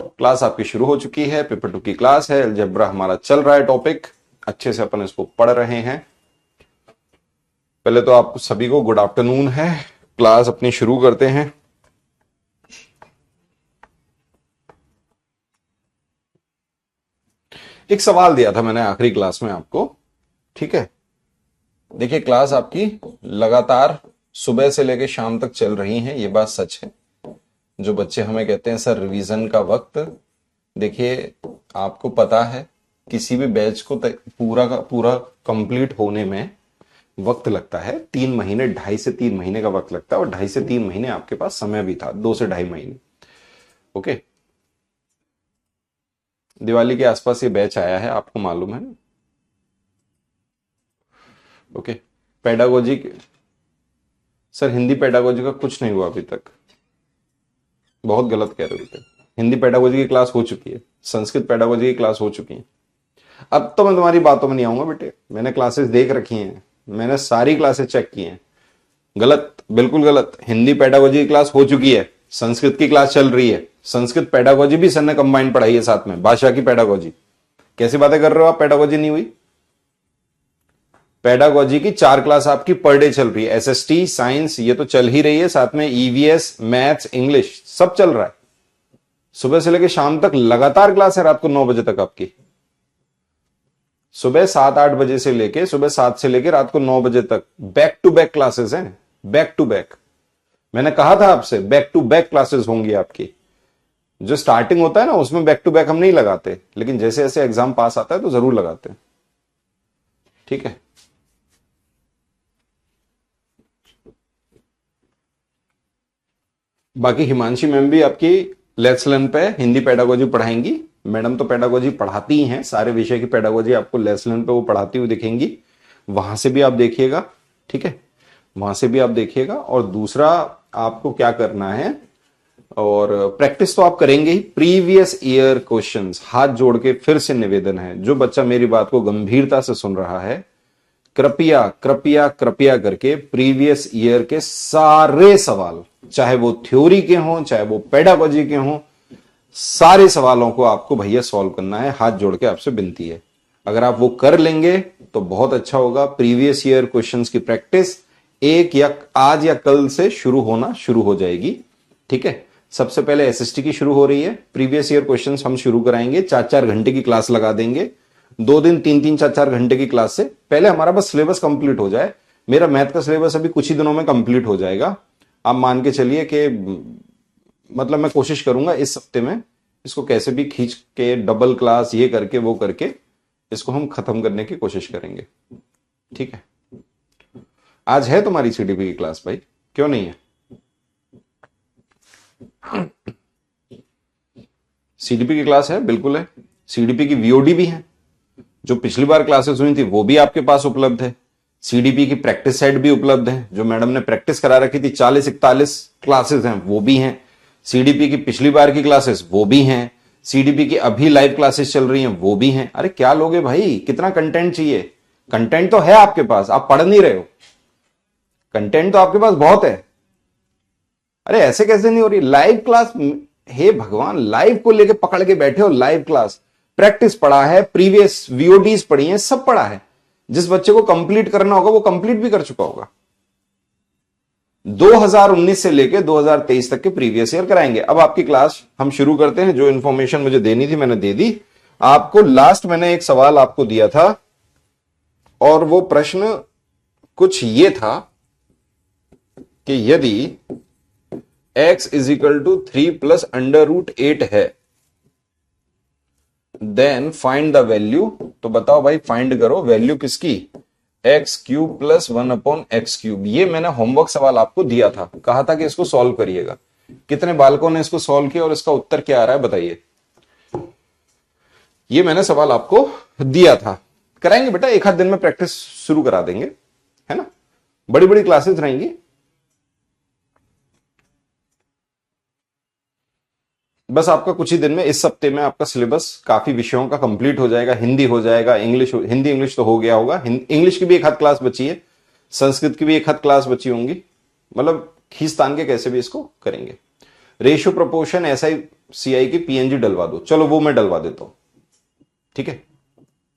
Class आपकी शुरू हो चुकी है, पेपर 2 की क्लास है। अलजेब्रा हमारा चल रहा है, टॉपिक अच्छे से अपन इसको पढ़ रहे हैं। पहले तो आप सभी को गुड आफ्टरनून है। क्लास अपनी शुरू करते हैं। एक सवाल दिया था मैंने आखिरी क्लास में आपको, ठीक है। देखिए, क्लास आपकी लगातार सुबह से लेकर शाम तक चल रही है, ये बात सच है। जो बच्चे हमें कहते हैं सर रिवीजन का वक्त, देखिए आपको पता है किसी भी बैच को पूरा का पूरा कंप्लीट होने में वक्त लगता है 3 महीने, 2.5 से 3 महीने का वक्त लगता है। और 2.5 से 3 महीने आपके पास समय भी था, 2 से 2.5 महीने। ओके, दिवाली के आसपास ये बैच आया है, आपको मालूम है ना। Okay, pedagogy sir Hindi pedagogy का कुछ नहीं हुआ अभी तक, बहुत गलत कह रहे हो बेटे। हिंदी पेडागोजी की क्लास हो चुकी है, संस्कृत पेडागोजी की क्लास हो चुकी है। अब तो मैं तुम्हारी बातों में नहीं आऊंगा बेटे, मैंने क्लासेस देख रखी हैं, मैंने सारी क्लासेस चेक की हैं। गलत, बिल्कुल गलत। हिंदी पेडागोजी की क्लास हो चुकी है, संस्कृत की क्लास चल रही है। संस्कृत पेडागोजी भी सर ने कंबाइन पढ़ाई है साथ में, भाषा की पेडागोजी। कैसी बातें कर रहे हो आप, पेडागोजी नहीं हुई। पेडागोजी की 4 क्लास आपकी पर डे चल रही है। एसएसटी, साइंस ये तो चल ही रही है, साथ में ईवीएस, मैथ्स, इंग्लिश सब चल रहा है। सुबह से लेकर शाम तक लगातार क्लास है, रात को 9 बजे तक आपकी। सुबह 7-8 बजे से लेके, सुबह 7 से लेकर रात को 9 बजे तक बैक टू बैक क्लासेस हैं, बैक टू बैक। मैंने कहा था आपसे बैक टू बैक क्लासेस होंगी आपकी। जो स्टार्टिंग होता है ना उसमें बैक टू बैक हम नहीं लगाते, लेकिन जैसे जैसे एग्जाम पास आता है तो जरूर लगाते हैं, ठीक है। बाकी हिमांशी मैम भी आपकी लेट्स लर्न पे हिंदी पेडागोजी पढ़ाएंगी। मैडम तो पेडागोजी पढ़ाती ही हैं, सारे विषय की पेडागोजी आपको लेट्स लर्न पे वो पढ़ाती हुई दिखेंगी। वहां से भी आप देखिएगा, ठीक है, वहां से भी आप देखिएगा। और दूसरा आपको क्या करना है, और प्रैक्टिस तो आप करेंगे ही। प्रीवियस ईयर क्वेश्चंस, हाथ जोड़ के फिर से निवेदन है, जो बच्चा मेरी बात को गंभीरता से सुन रहा है, कृपया कृपया कृपया करके प्रीवियस ईयर के सारे सवाल, चाहे वो थ्योरी के हों चाहे वो पेडागोजी के हों, सारे सवालों को आपको भैया सॉल्व करना है। हाथ जोड़ के आपसे विनती है, अगर आप वो कर लेंगे तो बहुत अच्छा होगा। प्रीवियस ईयर क्वेश्चंस की प्रैक्टिस एक या आज या कल से शुरू हो जाएगी, ठीक है। सबसे पहले एसएसटी की शुरू हो रही है, प्रीवियस ईयर क्वेश्चंस हम शुरू कराएंगे। 4-4 घंटे की क्लास लगा देंगे, 2 दिन 3-3 4-4 घंटे की क्लास से पहले हमारा बस सिलेबस कंप्लीट हो जाए। मेरा मैथ का सिलेबस अभी कुछ ही दिनों में कंप्लीट हो जाएगा। आप मान के चलिए कि मतलब मैं कोशिश करूंगा इस हफ्ते में इसको कैसे भी खींच के डबल क्लास ये करके वो करके इसको हम खत्म करने की कोशिश करेंगे, ठीक है। आज है तुम्हारी सीडीपी की क्लास भाई, क्यों नहीं है। सीडीपी की क्लास है, बिल्कुल है। सीडीपी की वीओडी भी है, जो पिछली बार क्लासेस हुई थी वो भी आपके पास उपलब्ध है। सीडीपी की प्रैक्टिस सेट भी उपलब्ध है, जो मैडम ने प्रैक्टिस करा रखी थी 40-41 क्लासेस हैं वो भी हैं। सीडीपी की पिछली बार की क्लासेस वो भी हैं। सीडीपी की अभी लाइव क्लासेस चल रही हैं वो भी हैं। अरे क्या लोगे भाई, कितना कंटेंट चाहिए। कंटेंट तो है आपके पास, आप पढ़ नहीं रहे हो। कंटेंट तो आपके पास बहुत है। अरे ऐसे कैसे नहीं हो रही लाइव क्लास, हे भगवान, लाइव को लेके पकड़ के बैठे हो। लाइव क्लास, प्रैक्टिस पढ़ा है, प्रीवियस वीओडीज पढ़ी है, सब पढ़ा है। जिस बच्चे को कंप्लीट करना होगा वो कंप्लीट भी कर चुका होगा। 2019 से लेके 2023 तक के प्रीवियस ईयर कराएंगे। अब आपकी क्लास हम शुरू करते हैं। जो इंफॉर्मेशन मुझे देनी थी मैंने दे दी आपको। लास्ट मैंने एक सवाल आपको दिया था और वो प्रश्न कुछ ये था कि यदि x is equal to 3 plus under root 8 है देन फाइंड द वैल्यू। तो बताओ भाई, फाइंड करो वैल्यू किसकी, एक्स क्यूब प्लस 1/x3। ये मैंने होमवर्क सवाल आपको दिया था, कहा था कि इसको सॉल्व करिएगा। कितने बालकों ने इसको सॉल्व किया और इसका उत्तर क्या आ रहा है बताइए। ये मैंने सवाल आपको दिया था। कराएंगे बेटा, एक आध दिन में प्रैक्टिस शुरू करा देंगे, है ना। बड़ी बड़ी क्लासेस रहेंगी। बस आपका कुछ ही दिन में, इस हफ्ते में आपका सिलेबस काफी विषयों का कंप्लीट हो जाएगा। हिंदी हो जाएगा, इंग्लिश, हिंदी इंग्लिश तो हो गया होगा, इंग्लिश की भी एक हाथ क्लास बची है, संस्कृत की भी एक हाथ क्लास बची होंगी। मतलब खींच तान के कैसे भी इसको करेंगे। रेशियो प्रोपोर्शन एसआई सीआई की पीएनजी डलवा दो। चलो वो मैं डलवा देता हूं, ठीक है,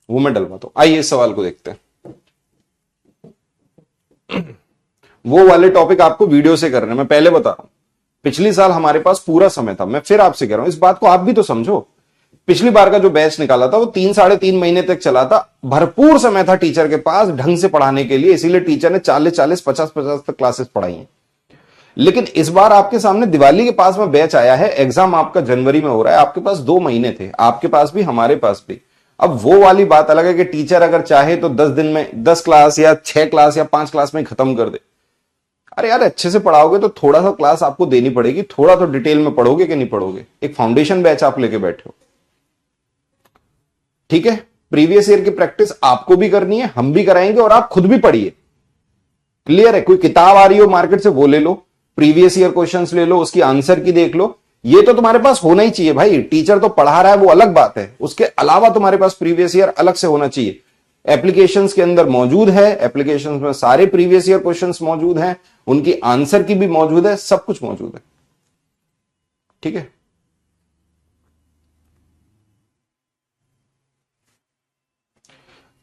वो मैं डलवाता हूं। आइए इस सवाल को देखते हैं। वो वाले टॉपिक आपको वीडियो से करने, मैं पहले बता रहा हूं, पिछली साल हमारे पास पूरा समय था। मैं फिर आपसे कह रहा हूं, इस बात को आप भी तो समझो। पिछली बार का जो बैच निकाला था वो 3-3.5 महीने तक चला था। भरपूर समय था टीचर के पास ढंग से पढ़ाने के लिए, इसीलिए टीचर ने 40-40, 50-50 तक क्लासेस पढ़ाई हैं। लेकिन इस बार आपके सामने दिवाली के पास में बैच आया है, एग्जाम आपका जनवरी में हो रहा है, आपके पास 2 महीने थे, आपके पास भी हमारे पास भी। अब वो वाली बात अलग है कि टीचर अगर चाहे तो 10 दिन में 10 क्लास या 6 क्लास या 5 क्लास में खत्म कर दे। अरे यार, अच्छे से पढ़ाओगे तो थोड़ा सा क्लास आपको देनी पड़ेगी, थोड़ा तो डिटेल में पढ़ोगे कि नहीं पढ़ोगे। एक फाउंडेशन बैच आप लेके बैठे हो, ठीक है। प्रीवियस ईयर की प्रैक्टिस आपको भी करनी है, हम भी कराएंगे, और आप खुद भी पढ़िए। क्लियर है? कोई किताब आ रही हो मार्केट से वो ले लो, प्रीवियस ईयर क्वेश्चंस ले लो, उसकी आंसर की देख लो। ये तो तुम्हारे पास होना ही चाहिए भाई। टीचर तो पढ़ा रहा है वो अलग बात है, उसके अलावा तुम्हारे पास प्रीवियस ईयर अलग से होना चाहिए। एप्लीकेशंस के अंदर मौजूद है, एप्लीकेशंस में सारे प्रीवियस ईयर क्वेश्चंस मौजूद हैं, उनकी आंसर की भी मौजूद है, सब कुछ मौजूद है, ठीक है।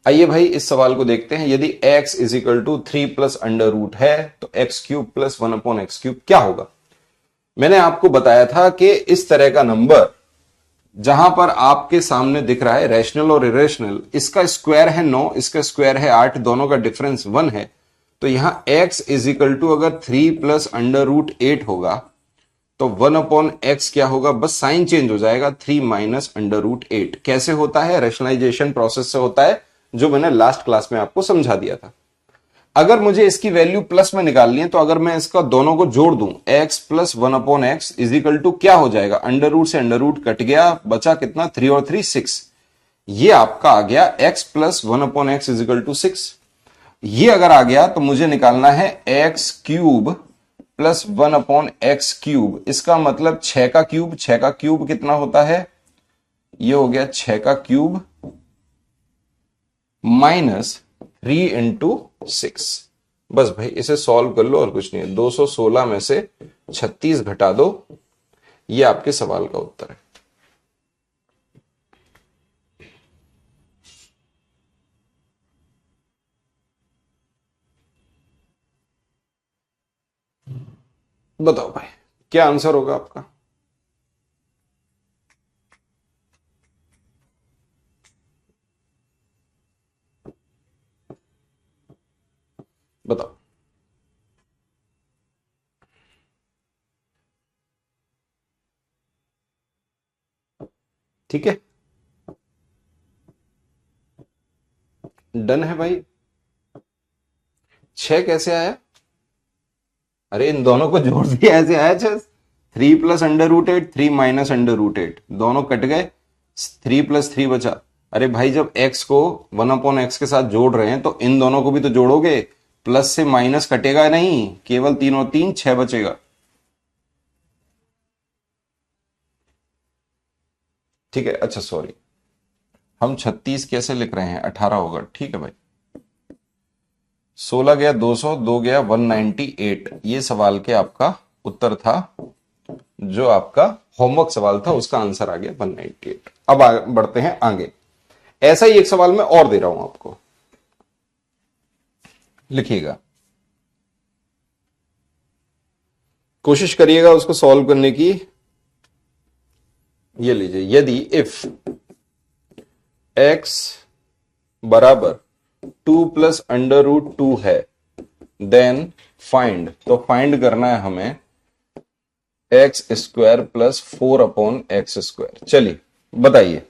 आइए भाई इस सवाल को देखते हैं। यदि x is equal to 3 plus under root है तो x क्यूब प्लस 1/x³ क्या होगा? मैंने आपको बताया था कि इस तरह का नंबर जहां पर आपके सामने दिख रहा है रैशनल और इरेशनल, इसका स्क्वायर है 9, इसका स्क्वायर है 8, दोनों का डिफरेंस 1 है, तो यहां x इज इक्वल टू अगर 3 प्लस अंडर रूट 8 होगा तो 1/x क्या होगा? बस साइन चेंज हो जाएगा, 3 माइनस अंडर रूट 8। कैसे होता है? रैशनलाइजेशन प्रोसेस से होता है, जो मैंने लास्ट क्लास में आपको समझा दिया था। अगर मुझे इसकी वैल्यू प्लस में निकालनी है तो अगर मैं इसका दोनों को जोड़ दूं, x plus 1/x is equal to क्या हो जाएगा? अंडर रूट से अंडर रूट कट गया, बचा कितना? 3 और 3 6। ये आपका आ गया x plus 1/x is equal to 6। ये अगर आ गया तो मुझे निकालना है x क्यूब प्लस 1/x³। इसका मतलब 6 का क्यूब, 6 का क्यूब कितना होता है? ये हो गया 6 का क्यूब माइनस 3 इंटू 6। बस भाई इसे सॉल्व कर लो और कुछ नहीं है। 216 में से 36 घटा दो, ये आपके सवाल का उत्तर है। बताओ भाई क्या आंसर होगा आपका? बताओ। ठीक है, डन है भाई। 6 कैसे आया? अरे इन दोनों को जोड़ दिया, ऐसे आया 6। 3 plus under root 8, 3 minus under root 8, दोनों कट गए, 3 प्लस 3 बचा। अरे भाई जब x को 1/x के साथ जोड़ रहे हैं तो इन दोनों को भी तो जोड़ोगे, प्लस से माइनस कटेगा नहीं, केवल 3 और 3 6 बचेगा। ठीक है, अच्छा सॉरी, हम 36 कैसे लिख रहे हैं? 18 होगा, ठीक है भाई। 16 गया 200, 2 गया 198। ये सवाल के आपका उत्तर था, जो आपका होमवर्क सवाल था उसका आंसर आ गया 198। अब बढ़ते हैं आगे। ऐसा ही एक सवाल मैं और दे रहा हूं आपको, लिखिएगा, कोशिश करिएगा उसको सॉल्व करने की। ये लीजिए, यदि इफ x बराबर 2 प्लस अंडर रूट 2 है देन फाइंड, तो फाइंड करना है हमें x² प्लस 4/x²। चलिए बताइए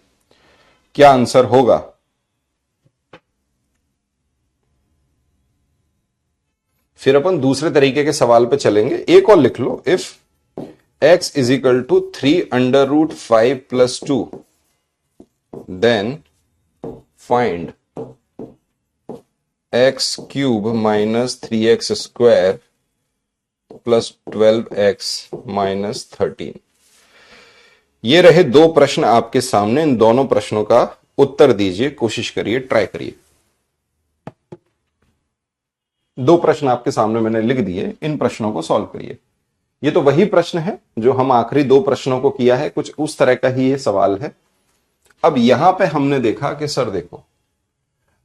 क्या आंसर होगा? फिर अपन दूसरे तरीके के सवाल पे चलेंगे। एक और लिख लो, if x is equal to 3 under root 5 plus 2 then find x³ minus 3x² plus 12x minus 13। ये रहे 2 प्रश्न आपके सामने। इन दोनों प्रश्नों का उत्तर दीजिए, कोशिश करिए, ट्राई करिए। 2 प्रश्न आपके सामने मैंने लिख दिए, इन प्रश्नों को सॉल्व करिए। ये तो वही प्रश्न है जो हम आखिरी 2 प्रश्नों को किया है, कुछ उस तरह का ही ये सवाल है। अब यहां पे हमने देखा कि सर देखो,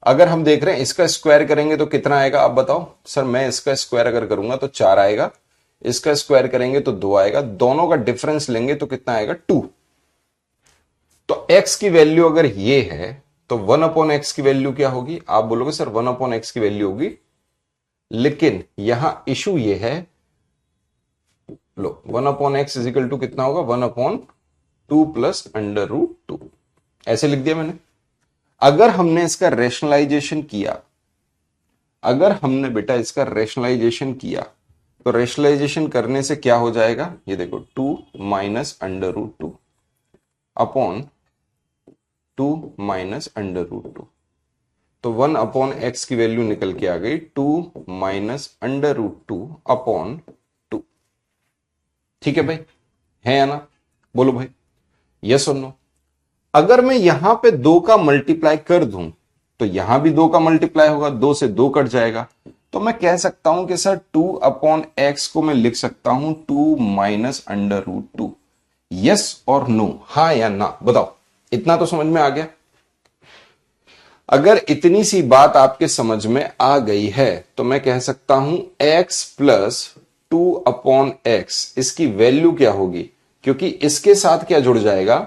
अगर हम देख रहे हैं इसका स्क्वायर करेंगे तो कितना आएगा, आप बताओ। सर मैं इसका स्क्वायर अगर करूंगा तो 4 आएगा, इसका स्क्वायर करेंगे तो 2 आएगा, दोनों का डिफरेंस लेंगे तो कितना आएगा, 2। तो x की वैल्यू अगर ये है तो 1/x की वैल्यू क्या होगी, आप बोलोगे सर 1/x की वैल्यू होगी, लेकिन यहां इशू ये है, लो 1/x इजिकल टू कितना होगा, 1/2 प्लस √2, ऐसे लिख दिया मैंने। अगर हमने इसका रेशनलाइजेशन किया, अगर हमने बेटा इसका रेशनलाइजेशन किया, तो रेशनलाइजेशन करने से क्या हो जाएगा, ये देखो 2 माइनस √2 अपॉन 2 माइनस √2, तो 1/x की वैल्यू निकल के आ गई 2 माइनस √2 अपॉन 2। ठीक है भाई, है या ना, बोलो भाई यस और नो। अगर मैं यहां पे 2 का मल्टीप्लाई कर दूं तो यहां भी 2 का मल्टीप्लाई होगा, 2 से 2 कट जाएगा, तो मैं कह सकता हूं कि सर 2/x को मैं लिख सकता हूं 2 माइनस √2। यस और नो, हाँ या ना, बताओ। इतना तो समझ में आ गया। अगर इतनी सी बात आपके समझ में आ गई है तो मैं कह सकता हूं x प्लस 2/x, इसकी वैल्यू क्या होगी, क्योंकि इसके साथ क्या जुड़ जाएगा,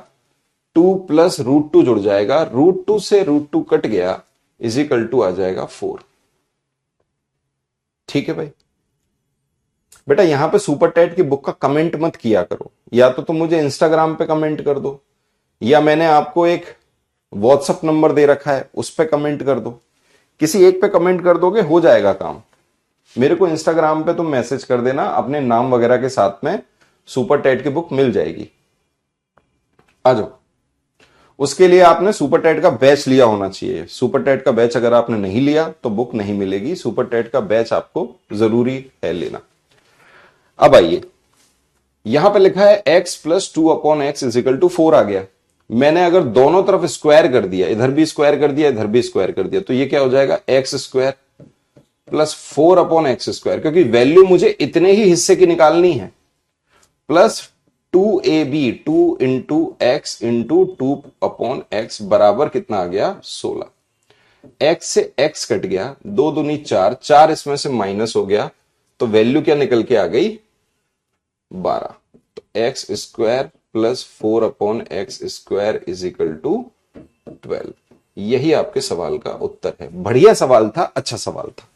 2 प्लस √2 जुड़ जाएगा, √2 से √2 कट गया, इजिकल टू आ जाएगा 4। ठीक है भाई। बेटा यहां पे सुपर टैट की बुक का कमेंट मत किया करो, या तो तुम मुझे इंस्टाग्राम पे कमेंट कर दो, या मैंने आपको एक व्हाट्सएप नंबर दे रखा है उस पे कमेंट कर दो, किसी एक पे कमेंट कर दोगे हो जाएगा काम। मेरे को इंस्टाग्राम पे तुम मैसेज कर देना अपने नाम वगैरह के साथ में, सुपर टैट की बुक मिल जाएगी, आ जाओ। उसके लिए आपने सुपर टैट का बैच लिया होना चाहिए। सुपर टैट का बैच अगर आपने नहीं लिया तो बुक नहीं मिलेगी, सुपर टैट का बैच आपको जरूरी है लेना। अब आइए, यहां पे लिखा है x plus 2/x is equal to 4 आ गया। मैंने अगर दोनों तरफ स्क्वायर कर दिया, इधर भी स्क्वायर कर दिया, इधर भी स्क्वायर कर दिया, तो ये क्या हो जाएगा, x square plus 4/x square, क्योंकि वैल्यू मुझे इतने ही हिस्से की निकालनी है, plus 2ab 2 into x into 2/x बराबर कितना आ गया, 16। x से x कट गया, 2 दूनी 4, 4 इसमें से माइनस हो गया, तो वैल्यू क्या निकल के आ गई, 12। तो x square plus 4/x square is equal to 12। यही आपके सवाल का उत्तर है। बढ़िया सवाल था, अच्छा सवाल था।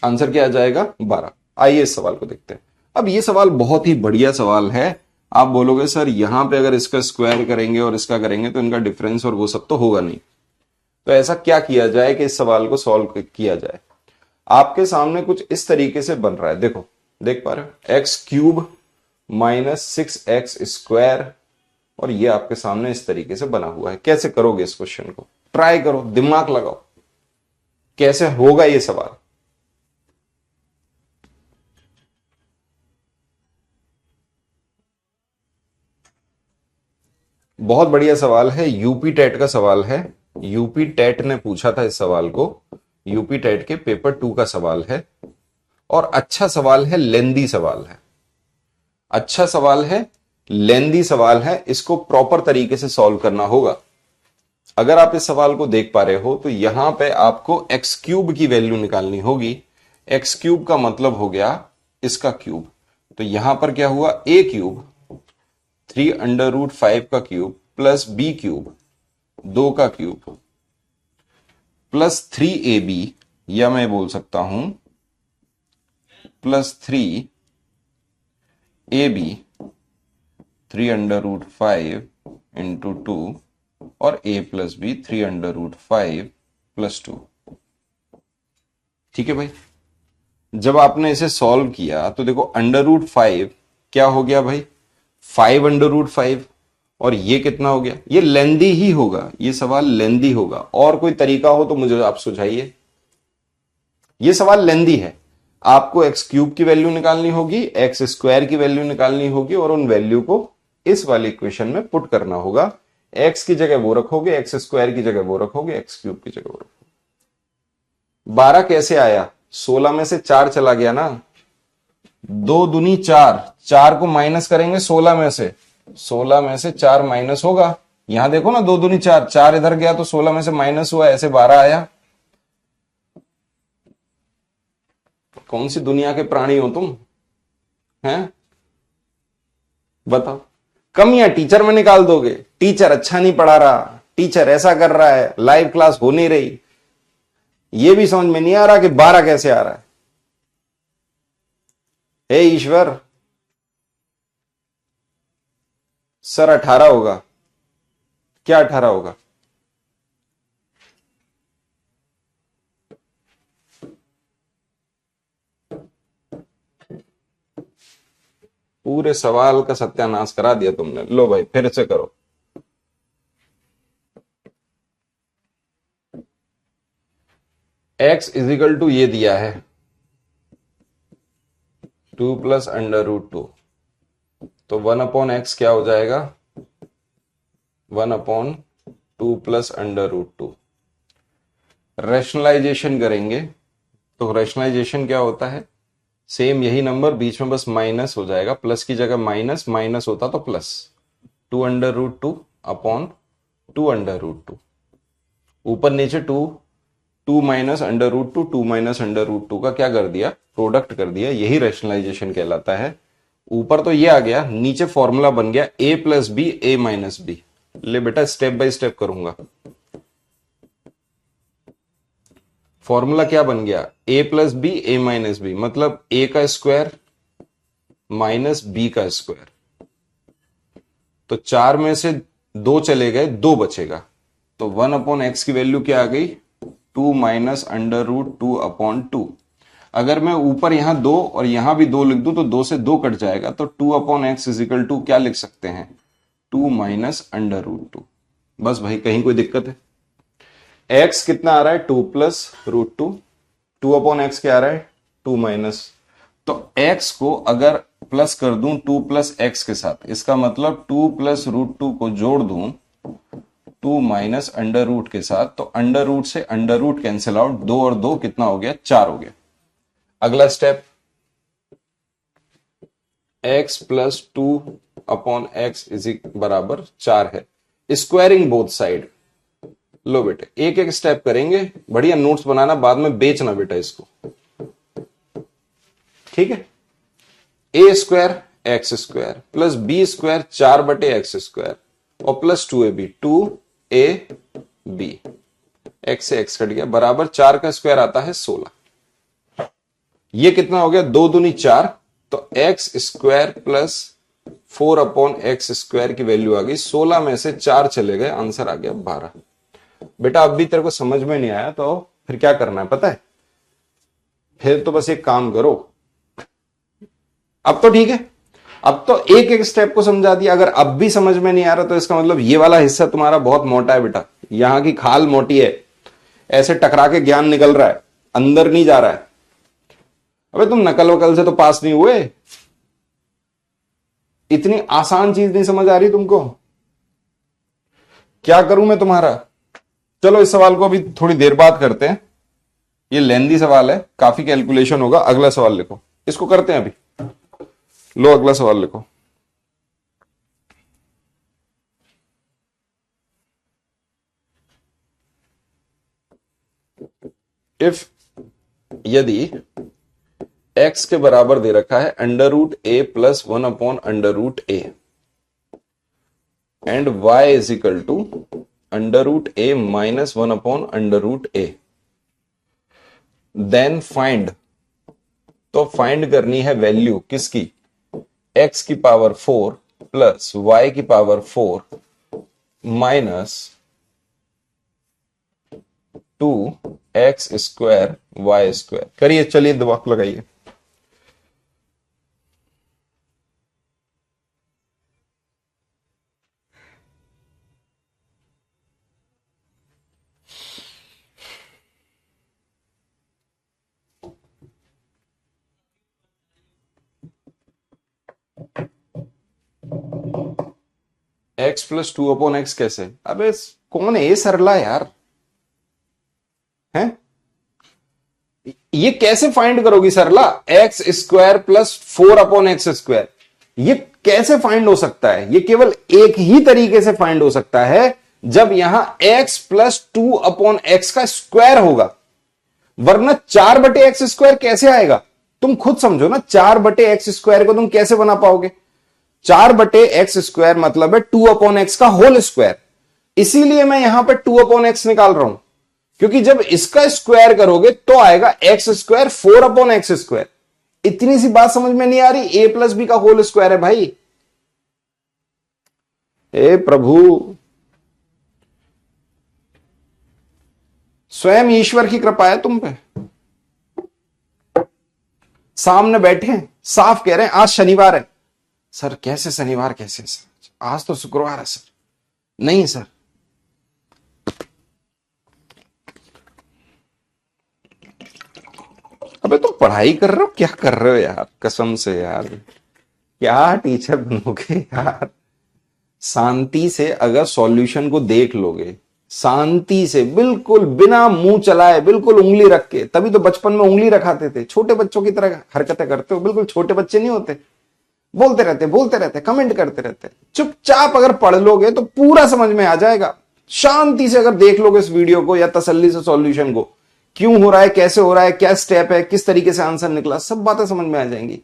आंसर क्या आ जाएगा, 12। आइए इस सवाल को देखते हैं। अब ये सवाल बहुत ही बढ़िया सवाल है। आप बोलोगे सर यहां पे अगर इसका स्क्वायर करेंगे और इसका करेंगे तो इनका डिफरेंस और वो सब तो होगा नहीं, तो ऐसा क्या किया जाए कि इस सवाल को सॉल्व किया जाए। आपके सामने कुछ इस तरीके से बन रहा है, देखो, देख पा रहे हो, x³ माइनस 6x स्क्वायर, और ये आपके सामने इस तरीके से बना हुआ है। कैसे करोगे इस क्वेश्चन को, ट्राई करो, दिमाग लगाओ, कैसे होगा ये सवाल। बहुत बढ़िया सवाल है, यूपी टेट का सवाल है। यूपी टेट ने पूछा था इस सवाल को, यूपी टेट के पेपर 2 का सवाल है, और अच्छा सवाल है, लेंदी सवाल है, अच्छा सवाल है, लेंदी सवाल है। इसको प्रॉपर तरीके से सॉल्व करना होगा। अगर आप इस सवाल को देख पा रहे हो तो यहां पे आपको x³ की वैल्यू निकालनी होगी। x³ का मतलब हो गया इसका क्यूब, तो यहां पर क्या हुआ, a³ 3√5 का क्यूब प्लस b³ 2 का क्यूब प्लस 3ab, या मैं बोल सकता हूं प्लस 3ab 3√5 इंटू 2 और a प्लस b 3√5 प्लस 2। ठीक है भाई। जब आपने इसे सॉल्व किया तो देखो √5 क्या हो गया भाई, 5√5, और ये कितना हो गया, ये लेंदी ही होगा, ये सवाल लेंदी होगा। और कोई तरीका हो तो मुझे आप सुझाइए। ये सवाल लेंदी है, आपको x³ की वैल्यू निकालनी होगी, x² की वैल्यू निकालनी होगी, और उन वैल्यू को इस वाली इक्वेशन में पुट करना होगा। एक्स की जगह वो रखोगे, एक्स स्क्वायर की जगह वो रखोगे, एक्स क्यूब की जगह वो रखोगे। 12 कैसे आया? 16 में से 4 चला गया ना, 2 दूनी 4, 4 को माइनस करेंगे 16 में से, 16 में से 4 माइनस होगा। यहां देखो ना, 2 दूनी 4, 4 इधर गया तो 16 में से माइनस हुआ, ऐसे 12 आया। कौन सी दुनिया के प्राणी हो तुम, हैं? बताओ। कमियां टीचर में निकाल दोगे, टीचर अच्छा नहीं पढ़ा रहा, टीचर ऐसा कर रहा है, लाइव क्लास हो नहीं रही। ये भी समझ में नहीं आ रहा कि 12 कैसे आ रहा है। हे ईश्वर, सर 18 होगा। क्या 18 होगा? पूरे सवाल का सत्यानाश करा दिया तुमने। लो भाई फिर से करो। x इजिकल टू ये दिया है 2 प्लस अंडर रूट 2, तो 1 अपॉन एक्स क्या हो जाएगा? 1 upon 2 plus under root 2। Rationalisation करेंगे तो रैशनलाइजेशन क्या होता है? सेम यही नंबर, बीच में बस माइनस हो जाएगा, प्लस की जगह माइनस, माइनस होता तो plus. 2 under root 2 upon 2 under root 2, ऊपर नीचे 2, 2 minus under root 2, 2 minus under root 2 का क्या कर दिया? प्रोडक्ट कर दिया। यही रैशनलाइजेशन कहलाता है। ऊपर तो ये आ गया, नीचे फॉर्मूला बन गया a plus b a minus b. ले बेटा स्टेप बाय स्टेप करूंगा। फॉर्मूला क्या बन गया? a plus b a minus b, मतलब a का स्क्वायर माइनस बी का स्क्वायर। तो 4 में से 2 चले गए, 2 बचेगा, तो 1 अपॉन एक्स की वैल्यू क्या आ गई? 2 माइनस अंडर रूट 2 अपॉन 2। अगर मैं ऊपर यहां 2 और यहां भी 2 लिख दूं तो 2 से 2 कट जाएगा, तो 2 अपॉन एक्स इजिकल टू क्या लिख सकते हैं? 2 माइनस अंडर रूट 2। बस भाई, कहीं कोई दिक्कत है? एक्स कितना आ रहा है? 2 प्लस रूट 2, 2 अपॉन एक्स क्या आ रहा है? 2 माइनस। तो x को अगर प्लस कर दूं 2 प्लस एक्स के साथ, इसका मतलब 2 प्लस रूट 2 को जोड़ दूं 2 माइनस अंडर रूट के साथ, तो अंडर रूट से अंडर रूट कैंसिल आउट, 2 और 2 कितना हो गया? 4 हो गया। अगला step, x plus 2 upon x is बराबर 4 है। Squaring both side. लो बेटे एक एक स्टेप करेंगे, बढ़िया नोट्स बनाना, बाद में बेचना बेटा इसको, ठीक है? A square x square plus b square 4/x² और प्लस 2ab, 2ab, एक्स से एक्स कट गया, बराबर 4 का स्क्वायर आता है 16। ये कितना हो गया? 2 दूनी 4, तो x square plus 4 upon x square की वैल्यू आ गई 16 में से 4 चले गए, आंसर आ गया 12। बेटा अब भी तेरे को समझ में नहीं आया तो फिर क्या करना है पता है? फिर तो बस एक काम करो, अब तो ठीक है, अब तो एक एक स्टेप को समझा दिया। अगर अब भी समझ में नहीं आ रहा तो इसका मतलब ये वाला हिस्सा तुम्हारा बहुत मोटा है बेटा, यहां की खाल मोटी है, ऐसे टकरा के ज्ञान निकल रहा है, अंदर नहीं जा रहा है। अबे तुम नकल वकल से तो पास नहीं हुए, इतनी आसान चीज नहीं समझ आ रही तुमको? क्या करूं मैं तुम्हारा? चलो इस सवाल को अभी थोड़ी देर बाद करते हैं, ये लेंदी सवाल है, काफी कैलकुलेशन होगा। अगला सवाल लिखो, इसको करते हैं अभी। लो अगला सवाल लिखो। इफ, यदि x के बराबर दे रखा है under root a plus 1 upon under root a and y is equal to under root a minus 1 upon under root a, then find, तो फाइंड करनी है वैल्यू किसकी? x की पावर 4 प्लस y की पावर 4 माइनस 2x² y²। करिए, चलिए दिमाग लगाइए। X plus two upon x कैसे? अबे कौन है ये सरला यार, है ये कैसे फाइंड करोगी सरला? X square plus four upon x square, ये कैसे फाइंड हो सकता है? ये केवल एक ही तरीके से फाइंड हो सकता है जब यहां x plus two upon x का स्क्वायर होगा, वरना 4/x स्क्वायर कैसे आएगा? तुम खुद समझो ना, 4/x स्क्वायर को तुम कैसे बना पाओगे? 4/x स्क्वायर मतलब है 2/x का होल स्क्वायर, इसीलिए मैं यहां पर 2/x निकाल रहा हूं, क्योंकि जब इसका स्क्वायर करोगे तो आएगा एक्स स्क्वायर 4/x स्क्वायर। इतनी सी बात समझ में नहीं आ रही? a प्लस बी का होल स्क्वायर है भाई। ए प्रभु, स्वयं ईश्वर की कृपा है तुम पे। सामने बैठे हैं, साफ कह रहे हैं आज शनिवार है। सर कैसे शनिवार, कैसे सर, आज तो शुक्रवार है सर। नहीं सर, अबे तुम पढ़ाई कर रहे हो, क्या कर रहे हो यार, कसम से यार, क्या टीचर बनोगे यार? शांति से अगर सॉल्यूशन को देख लोगे, शांति से, बिल्कुल बिना मुंह चलाए, बिल्कुल उंगली रख के, तभी तो बचपन में उंगली रखाते थे, छोटे बच्चों की तरह हरकतें करते हो, बिल्कुल छोटे बच्चे नहीं होते, बोलते रहते, कमेंट करते रहते। चुपचाप अगर पढ़ लोगे तो पूरा समझ में आ जाएगा। शांति से अगर देख लोगे इस वीडियो को या तसल्ली से सॉल्यूशन को, क्यों हो रहा है, कैसे हो रहा है, क्या स्टेप है, किस तरीके से आंसर निकला, सब बातें समझ में आ जाएंगी।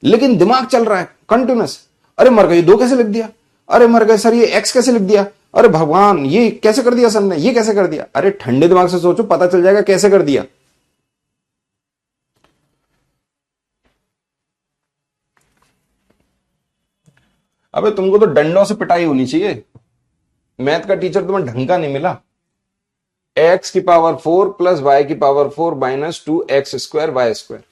लेकिन दिमाग चल रहा है कंटिन्यूस, अरे मर गए, 2 कैसे लिख दिया, अरे मर गए सर ये एक्स कैसे लिख दिया, अरे भगवान ये कैसे कर दिया सर ने, ये कैसे कर दिया। अरे ठंडे दिमाग से सोचो, पता चल जाएगा कैसे कर दिया। अबे तुमको तो डंडों से पिटाई होनी चाहिए, मैथ का टीचर तुम्हें ढंग का नहीं मिला। एक्स की पावर 4 प्लस वाई की power 4 minus 2x square y square,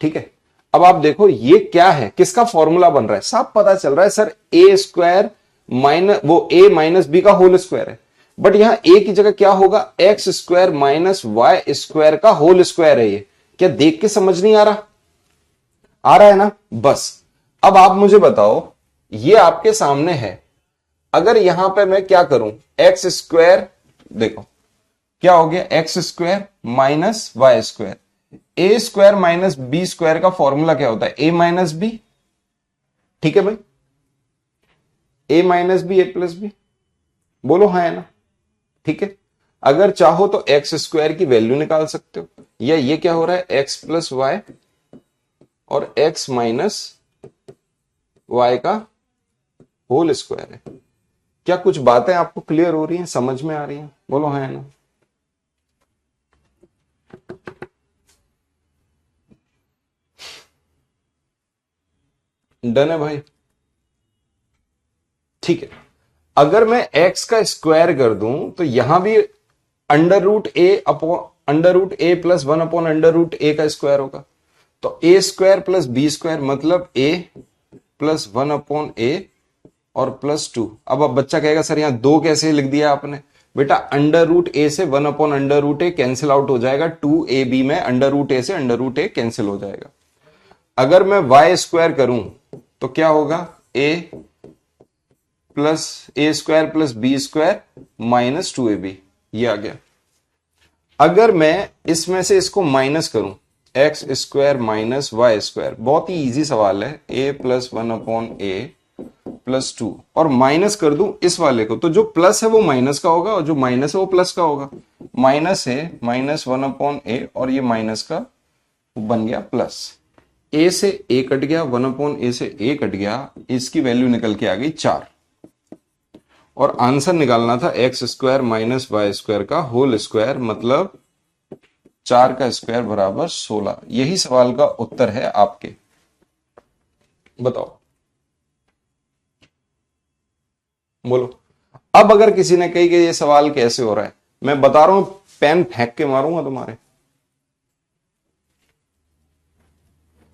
ठीक है। अब आप देखो ये क्या है, किसका फॉर्मूला बन रहा है, साफ पता चल रहा है सर ए स्क्वायर माइनस वो a माइनस बी का होल स्क्वायर है, बट यहां a की जगह क्या होगा, x square minus y square का होल स्क्वायर है। ये क्या देख के समझ नहीं आ रहा? आ रहा है ना? बस अब आप मुझे बताओ, ये आपके सामने है, अगर यहां पे मैं क्या करूं, एक्स स्क्वायर, देखो क्या हो गया, x square minus y square, a square minus b square का फॉर्मूला क्या होता है, ए माइनस बी, ठीक है भाई, a minus b a plus b, बोलो हाँ है ना, ठीक है। अगर चाहो तो एक्स स्क्वायर की वैल्यू निकाल सकते हो, या ये क्या हो रहा है, एक्स प्लस वाई और एक्स माइनस वाई का होल स्क्वायर है। क्या कुछ बातें आपको क्लियर हो रही हैं, समझ में आ रही हैं, बोलो हाँ है ना। डन है भाई, ठीक है। अगर मैं x का स्क्वायर कर दूं तो यहां भी under root a plus 1 upon under root ए का स्क्वायर होगा, तो ए स्क्वायर प्लस बी स्क्वायर मतलब a प्लस 1 अपॉन ए और प्लस 2। अब बच्चा कहेगा सर यहां 2 कैसे लिख दिया आपने, बेटा अंडर रूट ए से 1 अपॉन अंडर रूट ए कैंसिल आउट हो जाएगा, 2ab में अंडर रूट ए से अंडर रूट ए कैंसिल हो जाएगा। अगर मैं वाई स्क्वायर करूं तो क्या होगा, a plus a square plus b square minus 2ab, ये आ गया। अगर मैं इसमें से इसको माइनस करूं, x square minus y square, बहुत ही इजी सवाल है, a plus 1 upon a plus 2, और माइनस कर दूं इस वाले को, तो जो प्लस है वो माइनस का होगा और जो माइनस है वो प्लस का होगा। माइनस है माइनस 1 अपॉन ए और ये माइनस का बन गया प्लस, ए से ए कट गया, 1 अपॉन ए से ए कट गया, इसकी वैल्यू निकल के आ गई 4, और आंसर निकालना था x square minus y square का होल स्क्वायर, मतलब 4 का स्क्वायर बराबर 16। यही सवाल का उत्तर है आपके, बताओ बोलो। अब अगर किसी ने कही कि ये सवाल कैसे हो रहा है, मैं बता रहा हूं, पेन फेंक के मारूंगा तुम्हारे,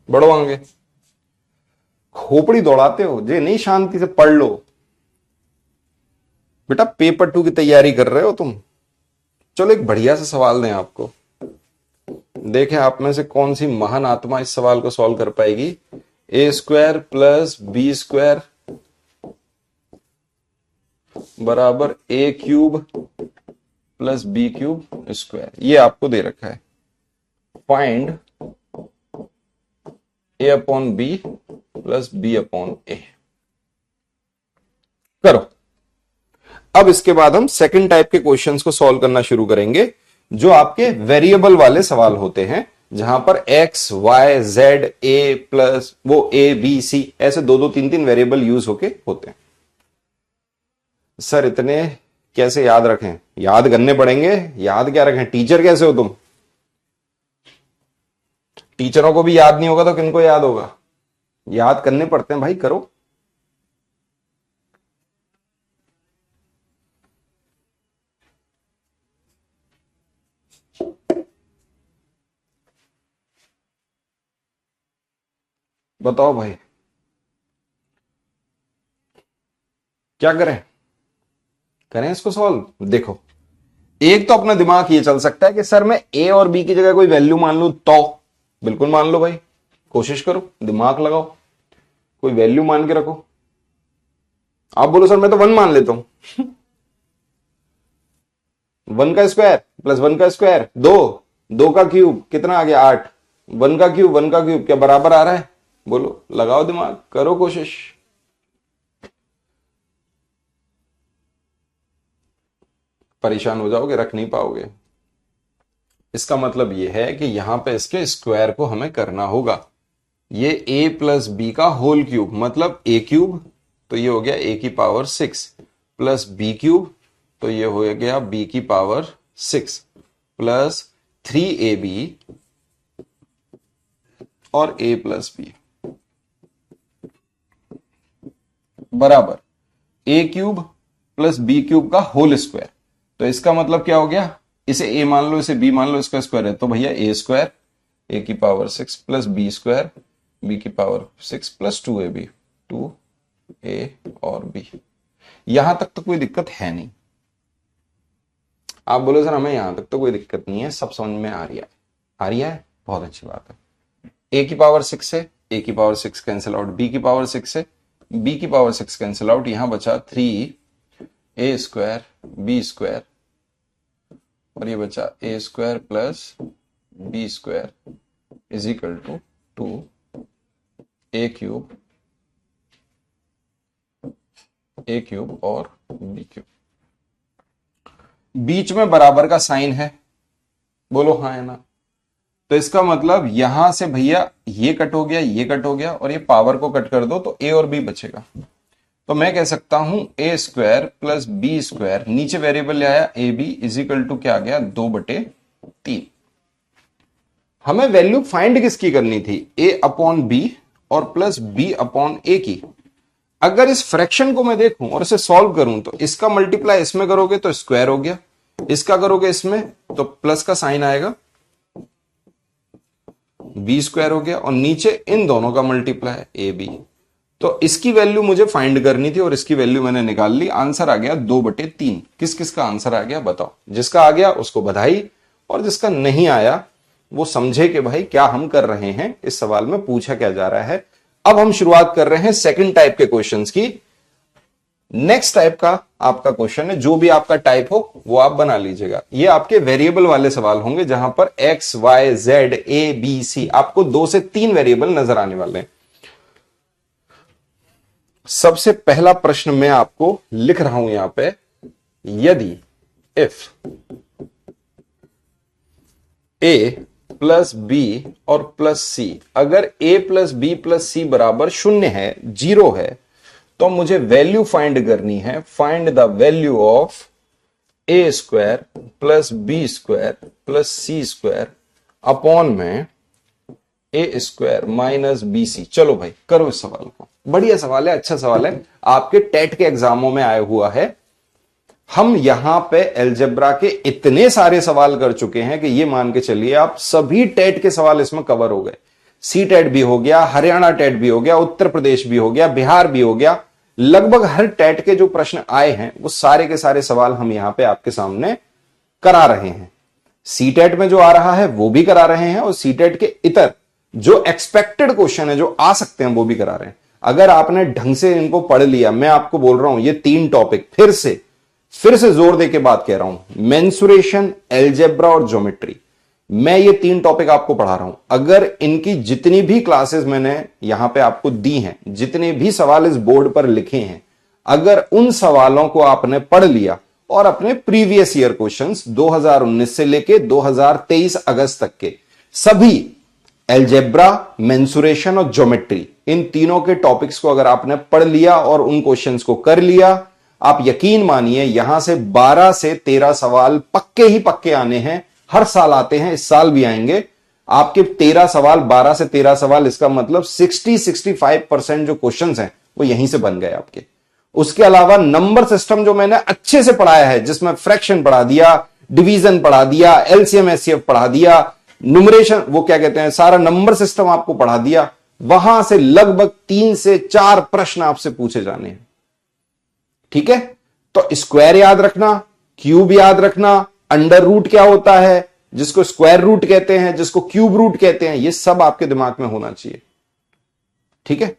बढ़ो आगे, खोपड़ी दौड़ाते हो जे, नहीं शांति से पढ़ लो बेटा, पेपर 2 की तैयारी कर रहे हो तुम। चलो एक बढ़िया सा सवाल दें आपको, देखें आप में से कौन सी महान आत्मा इस सवाल को सॉल्व कर पाएगी। A square plus b square बराबर a cube plus b cube square, ये आपको दे रखा है। Find a upon b plus b upon a. करो। अब इसके बाद हम सेकंड टाइप के क्वेश्चंस को सॉल्व करना शुरू करेंगे, जो आपके वेरिएबल वाले सवाल होते हैं, जहां पर x y z a plus वो ए बी सी ऐसे दो दो तीन तीन वेरिएबल यूज होके होते हैं। सर इतने कैसे याद रखें? याद करने पड़ेंगे। याद क्या रखें? टीचर कैसे हो तुम? टीचरों को भी याद नहीं होगा तो किनको याद होगा? याद करने पड़ते हैं भाई, करो। बताओ भाई, क्या करें? करें इसको सॉल्व। देखो, एक तो अपना दिमाग ये चल सकता है कि सर मैं ए और बी की जगह कोई वैल्यू मान लूं तो। बिल्कुल मान लो भाई, कोशिश करो, दिमाग लगाओ, कोई वैल्यू मान के रखो। आप बोलो सर मैं तो 1 मान लेता हूं। 1 का स्क्वायर प्लस 1 का स्क्वायर 2, 2 का क्यूब कितना आ गया 8, 1 का क्यूब 1 का क्यूब क्या बराबर आ रहा है? बोलो, लगाओ दिमाग, करो कोशिश। परेशान हो जाओगे, रख नहीं पाओगे। इसका मतलब यह है कि यहां पे इसके स्क्वायर को हमें करना होगा। ये a प्लस बी का होल क्यूब मतलब a क्यूब, तो ये हो गया a की पावर 6 प्लस b क्यूब, तो ये हो गया b की पावर 6 प्लस 3ab और a प्लस बी बराबर a cube plus b cube का होल स्क्वायर। तो इसका मतलब क्या हो गया? इसे a मान लो, इसे b मान लो, इसका स्क्वायर है तो भैया a स्क्वायर a की power 6 plus b square b की पावर 6 प्लस 2ab, 2a और b। यहां तक तो कोई दिक्कत है नहीं। आप बोलो सर हमें यहां तक तो कोई दिक्कत नहीं है, सब समझ में आ रही है। आ रही है, बहुत अच्छी बात है। a की पावर 6 है, a की पावर 6 कैंसिल आउट, b की पावर 6 है, b की पावर 6 कैंसिल आउट, यहां बचा 3a स्क्वायर b स्क्वायर और ये बचा a square plus b square is equal to 2a cube और b क्यूब। बीच में बराबर का साइन है, बोलो हाँ है ना? तो इसका मतलब यहां से भैया ये कट हो गया, ये कट हो गया और ये पावर को कट कर दो तो a और b बचेगा। तो मैं कह सकता हूं a square plus b square, नीचे वेरिएबल ले आया a b is equal to क्या आ गया 2/3। हमें वैल्यू फाइंड किसकी करनी थी? a अपॉन बी और प्लस b अपॉन a की। अगर इस फ्रैक्शन को मैं देखूं और इसे सॉल्व करूं तो इसका मल्टीप्लाई इसमें करोगे तो स्क्वायर हो गया, इसका करोगे इसमें तो प्लस का साइन आएगा, बी स्क्वायर हो गया और नीचे इन दोनों का मल्टीप्लाई ए बी। तो इसकी वैल्यू मुझे फाइंड करनी थी और इसकी वैल्यू मैंने निकाल ली। आंसर आ गया 2/3। किस किस का आंसर आ गया बताओ? जिसका आ गया उसको बधाई, और जिसका नहीं आया वो समझे कि भाई क्या हम कर रहे हैं, इस सवाल में पूछा क्या जा रहा है। अब हम शुरुआत कर रहे हैं सेकंड टाइप के क्वेश्चंस की। नेक्स्ट टाइप का आपका क्वेश्चन है, जो भी आपका टाइप हो वो आप बना लीजिएगा। ये आपके वेरिएबल वाले सवाल होंगे, जहां पर x y z a b c आपको 2 से 3 वेरिएबल नजर आने वाले हैं। सबसे पहला प्रश्न मैं आपको लिख रहा हूं यहां पे, यदि इफ ए प्लस बी और प्लस सी, अगर ए प्लस बी प्लस सी बराबर 0 है, 0 है, तो मुझे वैल्यू फाइंड करनी है। Find the value of a square plus b square plus c square upon में a square minus b c. चलो भाई करो इस सवाल को, बढ़िया सवाल है, अच्छा सवाल है, आपके टेट के एग्जामों में आया हुआ है। हम यहां पे अलजेब्रा के इतने सारे सवाल कर चुके हैं कि ये मान के चलिए आप सभी टेट के सवाल इसमें कवर हो गए। सी टेट भी हो गया, हरियाणा टेट भी हो गया, उत्तर प्रदेश भी हो गया, बिहार भी हो गया। लगभग हर टेट के जो प्रश्न आए हैं वो सारे के सारे सवाल हम यहां पे आपके सामने करा रहे हैं। सी टेट में जो आ रहा है वो भी करा रहे हैं, और सी टेट के इतर जो एक्सपेक्टेड क्वेश्चन है जो आ सकते हैं वो भी करा रहे हैं। अगर आपने ढंग से इनको पढ़ लिया, मैं आपको बोल रहा हूं ये 3 टॉपिक फिर से फिर से जोर देके बात कह रहा हूं, मेंसुरेशन, अलजेब्रा और ज्योमेट्री, मैं ये 3 टॉपिक आपको पढ़ा रहा हूं। अगर इनकी जितनी भी क्लासेस मैंने यहां पे आपको दी हैं, जितने भी सवाल इस बोर्ड पर लिखे हैं, अगर उन सवालों को आपने पढ़ लिया और अपने प्रीवियस ईयर क्वेश्चंस 2019 से लेके 2023 अगस्त तक के सभी अलजेब्रा, मेंसुरेशन और ज्योमेट्री, इन तीनों के टॉपिक्स को अगर आपने पढ़ लिया और उन क्वेश्चंस को कर लिया, आप यकीन मानिए यहां से 12 से 13 सवाल पक्के ही पक्के आने हैं। हर साल आते हैं, इस साल भी आएंगे। आपके 13 सवाल, 12 से 13 सवाल, इसका मतलब 60-65% जो क्वेश्चंस हैं वो यहीं से बन गए आपके। उसके अलावा नंबर सिस्टम जो मैंने अच्छे से पढ़ाया है, जिसमें फ्रैक्शन पढ़ा दिया, डिवीजन पढ़ा दिया, एलसीएम एचसीएफ पढ़ा दिया, न्यूमरेशन, वो क्या कहते हैं, सारा नंबर सिस्टम आपको पढ़ा दिया, वहां से लगभग 3 से 4 प्रश्न आपसे पूछे जाने हैं। ठीक है, तो स्क्वायर याद रखना, क्यूब याद रखना, अंडर रूट क्या होता है, जिसको स्क्वायर रूट कहते हैं, जिसको क्यूब रूट कहते हैं, ये सब आपके दिमाग में होना चाहिए। ठीक है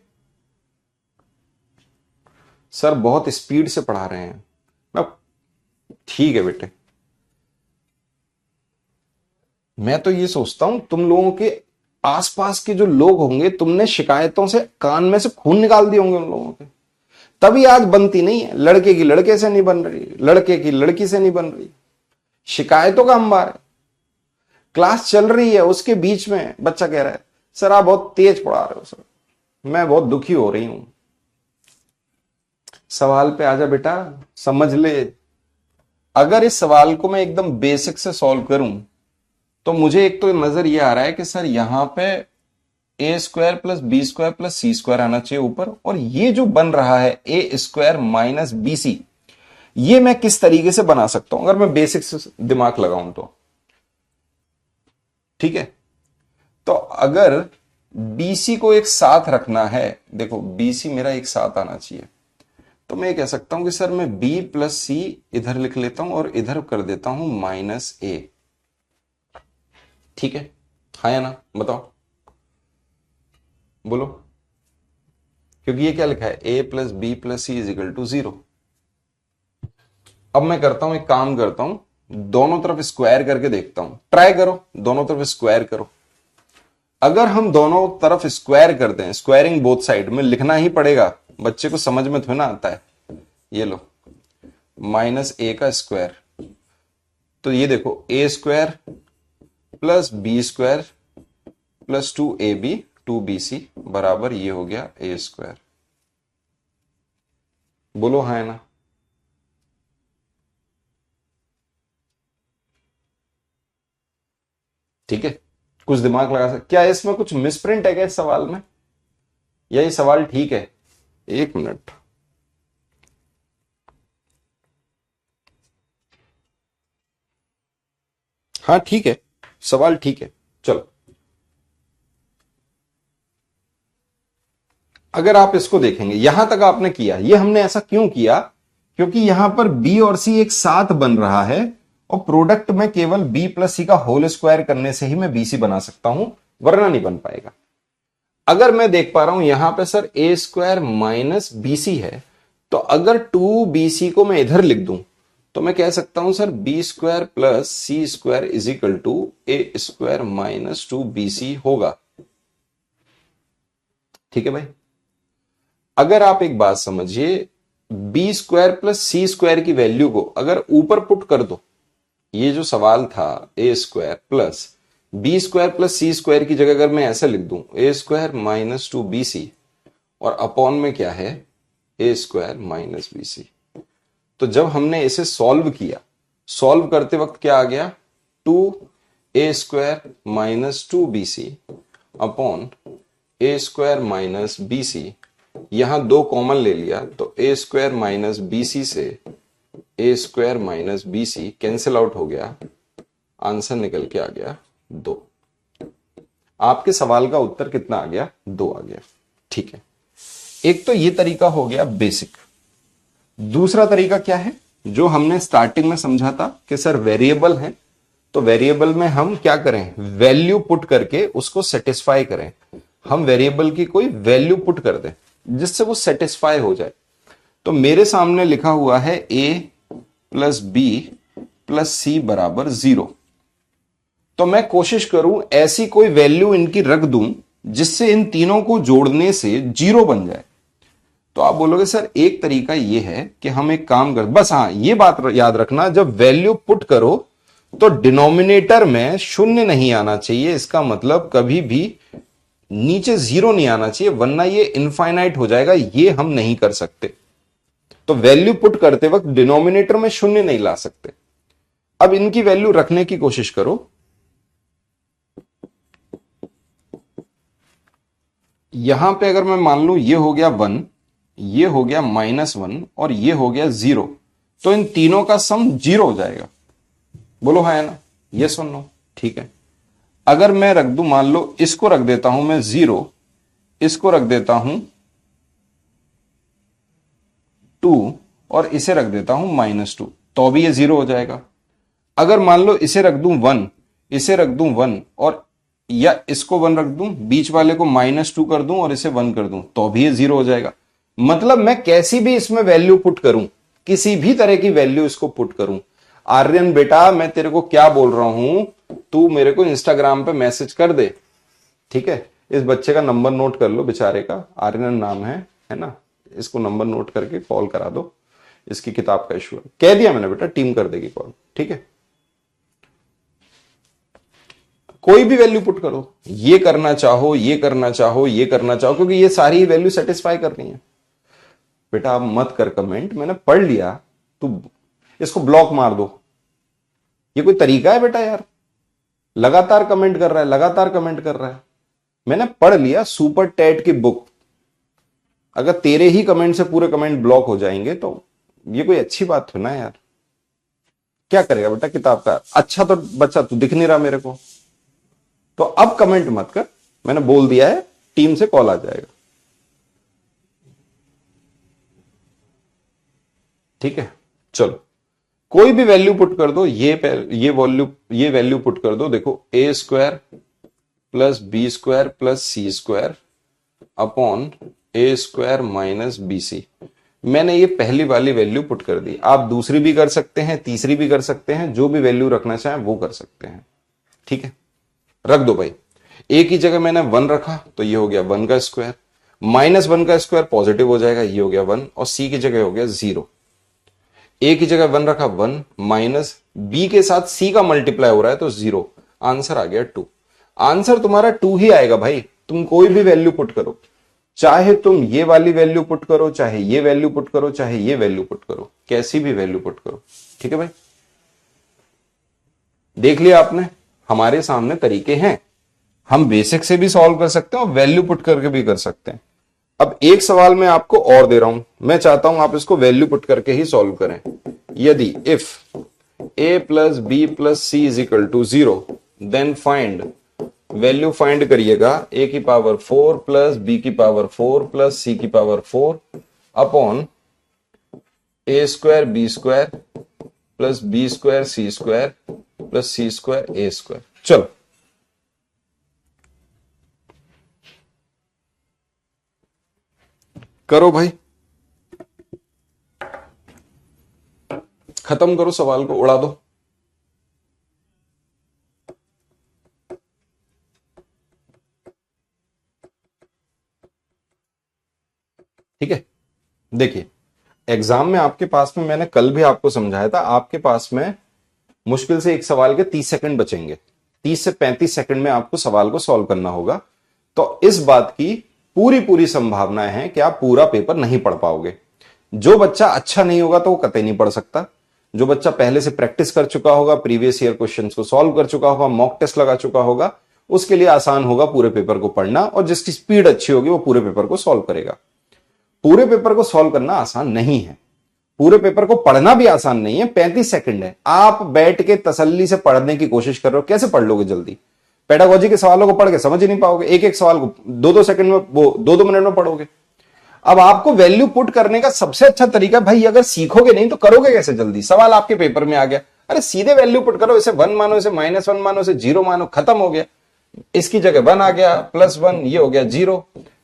सर, बहुत स्पीड से पढ़ा रहे हैं। अब ठीक है बेटे, मैं तो ये सोचता हूं तुम लोगों के आसपास के जो लोग होंगे, तुमने शिकायतों से कान में से खून निकाल दिए होंगे उन लोगों के, तभी आज बनती नहीं है। लड़के की लड़के से नहीं बन रही, लड़के की लड़की से नहीं बन रही, शिकायतों का अंबार है। क्लास चल रही है, उसके बीच में बच्चा कह रहा है सर आप बहुत तेज पढ़ा रहे हो सर, मैं बहुत दुखी हो रही हूं। सवाल पे आजा बेटा, समझ ले। अगर इस सवाल को मैं एकदम बेसिक से सॉल्व करूं तो मुझे एक तो नजर ये आ रहा है कि सर यहां पे a square plus b square plus c square आना चाहिए ऊपर, और ये जो बन रहा है a square minus b c, ये मैं किस तरीके से बना सकता हूं अगर मैं बेसिक से दिमाग लगाऊं तो। ठीक है, तो अगर बीसी को एक साथ रखना है, देखो बीसी मेरा एक साथ आना चाहिए, तो मैं कह सकता हूं कि सर मैं बी प्लस सी इधर लिख लेता हूं और इधर कर देता हूं माइनस ए। ठीक है, हाँ या ना बताओ, बोलो, क्योंकि ये क्या लिखा है, a plus b plus C is equal to 0। अब मैं करता हूं, एक काम करता हूं, दोनों तरफ स्क्वायर करके देखता हूं, ट्राई करो, दोनों तरफ स्क्वायर करो। अगर हम दोनों तरफ स्क्वायर करते हैं, स्क्वायरिंग बोथ साइड में लिखना ही पड़ेगा, बच्चे को समझ में थोड़ा ना आता है। ये लो माइनस ए का स्क्वायर, तो ये देखो a square plus b square plus 2ab 2bc बराबर ये हो गया ए स्क्वायर। बोलो हाँ ना। ठीक है, कुछ दिमाग लगा सकते, क्या इसमें कुछ मिसप्रिंट है क्या इस सवाल में, या ये सवाल ठीक है? एक मिनट, हाँ ठीक है, सवाल ठीक है। चलो, अगर आप इसको देखेंगे, यहां तक आपने किया, ये हमने ऐसा क्यों किया, क्योंकि यहां पर बी और सी एक साथ बन रहा है, और प्रोडक्ट में केवल बी प्लस सी का होल स्क्वायर करने से ही मैं बीसी बना सकता हूं, वरना नहीं बन पाएगा। अगर मैं देख पा रहा हूं यहां पे sir a square minus BC है, तो अगर 2bc को मैं इधर लिख दूं तो मैं कह सकता हूं sir b square plus c square is equal to a square minus 2bc होगा। ठीक है भाई, अगर आप एक बात समझिए, B square plus c square की वैल्यू को अगर ऊपर पुट कर दो, ये जो सवाल था a square plus b square plus c square की जगह अगर मैं ऐसा लिख दूं ए स्क्वायर माइनस 2bc, और अपॉन में क्या है ए स्क्वायर माइनस bc, तो जब हमने इसे सॉल्व किया, सॉल्व करते वक्त क्या आ गया, 2a square minus 2bc upon a square minus bc, यहां 2 कॉमन ले लिया तो ए स्क्वायर माइनस bc से a square minus bc cancel out हो गया, आंसर निकल के आ गया 2। आपके सवाल का उत्तर कितना आ गया, 2 आ गया। ठीक है, एक तो ये तरीका हो गया बेसिक। दूसरा तरीका क्या है, जो हमने स्टार्टिंग में समझा था कि सर वेरिएबल है, तो वेरिएबल में हम क्या करें, वैल्यू पुट करके उसको सेटिस्फाई करें। हम वेरिएबल की कोई वैल्यू पुट कर दें जिससे वो सेटिस्फाई हो जाए। तो मेरे सामने लिखा हुआ है a प्लस बी प्लस सी बराबर 0। तो मैं कोशिश करूं ऐसी कोई वैल्यू इनकी रख दूं जिससे इन तीनों को जोड़ने से 0 बन जाए। तो आप बोलोगे सर एक तरीका यह है कि हम एक काम कर, बस हाँ ये बात याद रखना, जब वैल्यू पुट करो तो डिनोमिनेटर में शून्य नहीं आना चाहिए। इसका मतलब कभी भी नीचे 0 नहीं आना चाहिए, वरना ये इनफाइनाइट हो जाएगा, ये हम नहीं कर सकते। तो वैल्यू पुट करते वक्त डिनोमिनेटर में शून्य नहीं ला सकते। अब इनकी वैल्यू रखने की कोशिश करो। यहां पे अगर मैं मान लूं ये हो गया 1, ये हो गया -1 और ये हो गया 0, तो इन तीनों का सम 0 हो जाएगा। बोलो हाँ है ना, यस और नो? ठीक है। अगर मैं रख दूं, मान लो इसको रख देता हूं मैं 0, इसको रख देता हूं 2 और इसे रख देता हूं -2, तो भी ये 0 हो जाएगा। अगर मान लो इसे रख दूं 1, इसे रख दूं 1 और या इसको 1 रख दूं, बीच वाले को -2 कर दूं और इसे 1 कर दूं, तो भी ये 0 हो जाएगा। मतलब मैं कैसी भी इसमें वैल्यू पुट करूं, किसी भी तरह की वैल्यू इसको पुट करूं। आर्यन बेटा मैं तेरे को क्या बोल रहा हूं, तू मेरे को इंस्टाग्राम पे मैसेज कर दे, ठीक है? इस बच्चे का नंबर नोट कर लो, बेचारे का आर्यन नाम है ना, इसको नंबर नोट करके कॉल करा दो, इसकी किताब का इशू है। कह दिया मैंने बेटा, टीम कर देगी कॉल, ठीक है? कोई भी वैल्यू पुट करो, ये करना चाहो, ये करना चाहो, ये करना चाहो, क्योंकि ये सारी वैल्यू सेटिस्फाई करनी है। बेटा आप मत कर कमेंट, मैंने पढ़ लिया, तू इसको ब्लॉक मार दो। ये कोई तरीका है बेटा यार? लगातार कमेंट कर रहा है, लगातार कमेंट कर रहा है। मैंने पढ़ लिया सुपर टेट की बुक, अगर तेरे ही कमेंट से पूरे कमेंट ब्लॉक हो जाएंगे तो ये कोई अच्छी बात हो ना यार। क्या करेगा बेटा किताब का? अच्छा तो बच्चा तू दिख नहीं रहा मेरे को, तो अब कमेंट मत कर, मैंने बोल दिया है, टीम से कॉल आ जाएगा, ठीक है? चलो कोई भी वैल्यू पुट कर दो, ये वैल्यू पुट कर दो। देखो a² plus b² plus c² upon a² - bc। मैंने ये पहली वाली वैल्यू पुट कर दी। आप दूसरी भी कर सकते हैं, तीसरी भी कर सकते हैं, जो भी वैल्यू रखना चाहें वो कर सकते हैं, ठीक है? रख दो भाई। a की जगह मैंने 1 रखा तो ये हो गया 1 का स्क्वायर, -1 का स्क्वायर पॉजिटिव हो जाएगा, ये हो गया 1 और c की जगह हो गया 0। a की जगह 1 रखा 1 माइनस b के साथ c का मल्टीप्लाई हो रहा है तो 0, आंसर आ गया 2। आंसर तुम्हारा 2 ही आएगा भाई। तुम कोई भी वैल्यू पुट करो, चाहे तुम ये वाली वैल्यू पुट करो, चाहे ये वैल्यू पुट करो, चाहे ये वैल्यू पुट करो, कैसी भी वैल्यू पुट करो, ठीक है भाई? देख लिया आपने, हमारे सामने तरीके हैं, हम बेसिक से भी सॉल्व कर सकते हैं और वैल्यू पुट करके भी कर सकते हैं। अब एक सवाल मैं आपको और दे रहा हूं, मैं चाहता हूं आप इसको वैल्यू पुट करके ही सॉल्व करें। यदि if a plus b plus C is equal to 0 then find, value find करिएगा a की पावर 4 प्लस बी की पावर 4 प्लस सी की power 4 upon a² b² plus b² c² plus c² a²। चलो करो भाई, खत्म करो, सवाल को उड़ा दो। ठीक है, देखिए एग्जाम में आपके पास में, मैंने कल भी आपको समझाया था, आपके पास में मुश्किल से एक सवाल के 30 सेकंड बचेंगे। 30 से 35 सेकंड में आपको सवाल को सॉल्व करना होगा। तो इस बात की पूरी संभावना है कि आप पूरा पेपर नहीं पढ़ पाओगे। जो बच्चा अच्छा नहीं होगा तो वो कतई नहीं पढ़ सकता। जो बच्चा पहले से प्रैक्टिस कर चुका होगा, प्रीवियस ईयर क्वेश्चंस को सॉल्व कर चुका होगा, मॉक टेस्ट लगा चुका होगा, उसके लिए आसान होगा पूरे पेपर को पढ़ना, और जिसकी स्पीड अच्छी होगी वो पूरे पेपर को सॉल्व करेगा। पूरे पेपर को सॉल्व करना आसान नहीं है, पूरे पेपर को पढ़ना भी आसान नहीं है। 35 सेकंड है, आप बैठ के तसल्ली से पढ़ने की कोशिश कर रहे हो, कैसे पढ़ लोगे जल्दी? पेडागोजी के सवालों को पढ़ के समझ ही नहीं पाओगे, एक एक सवाल को 2-2 सेकंड में, वो 2-2 मिनट में पढ़ोगे। अब आपको वैल्यू पुट करने का सबसे अच्छा तरीका, भाई अगर सीखोगे नहीं तो करोगे कैसे जल्दी? सवाल आपके पेपर में आ गया, अरे सीधे वैल्यू पुट करो, इसे 1 मानो, इसे -1 मानो, इसे 0 मानो, खत्म हो गया। इसकी जगह 1 आ गया, +1, ये हो गया 0।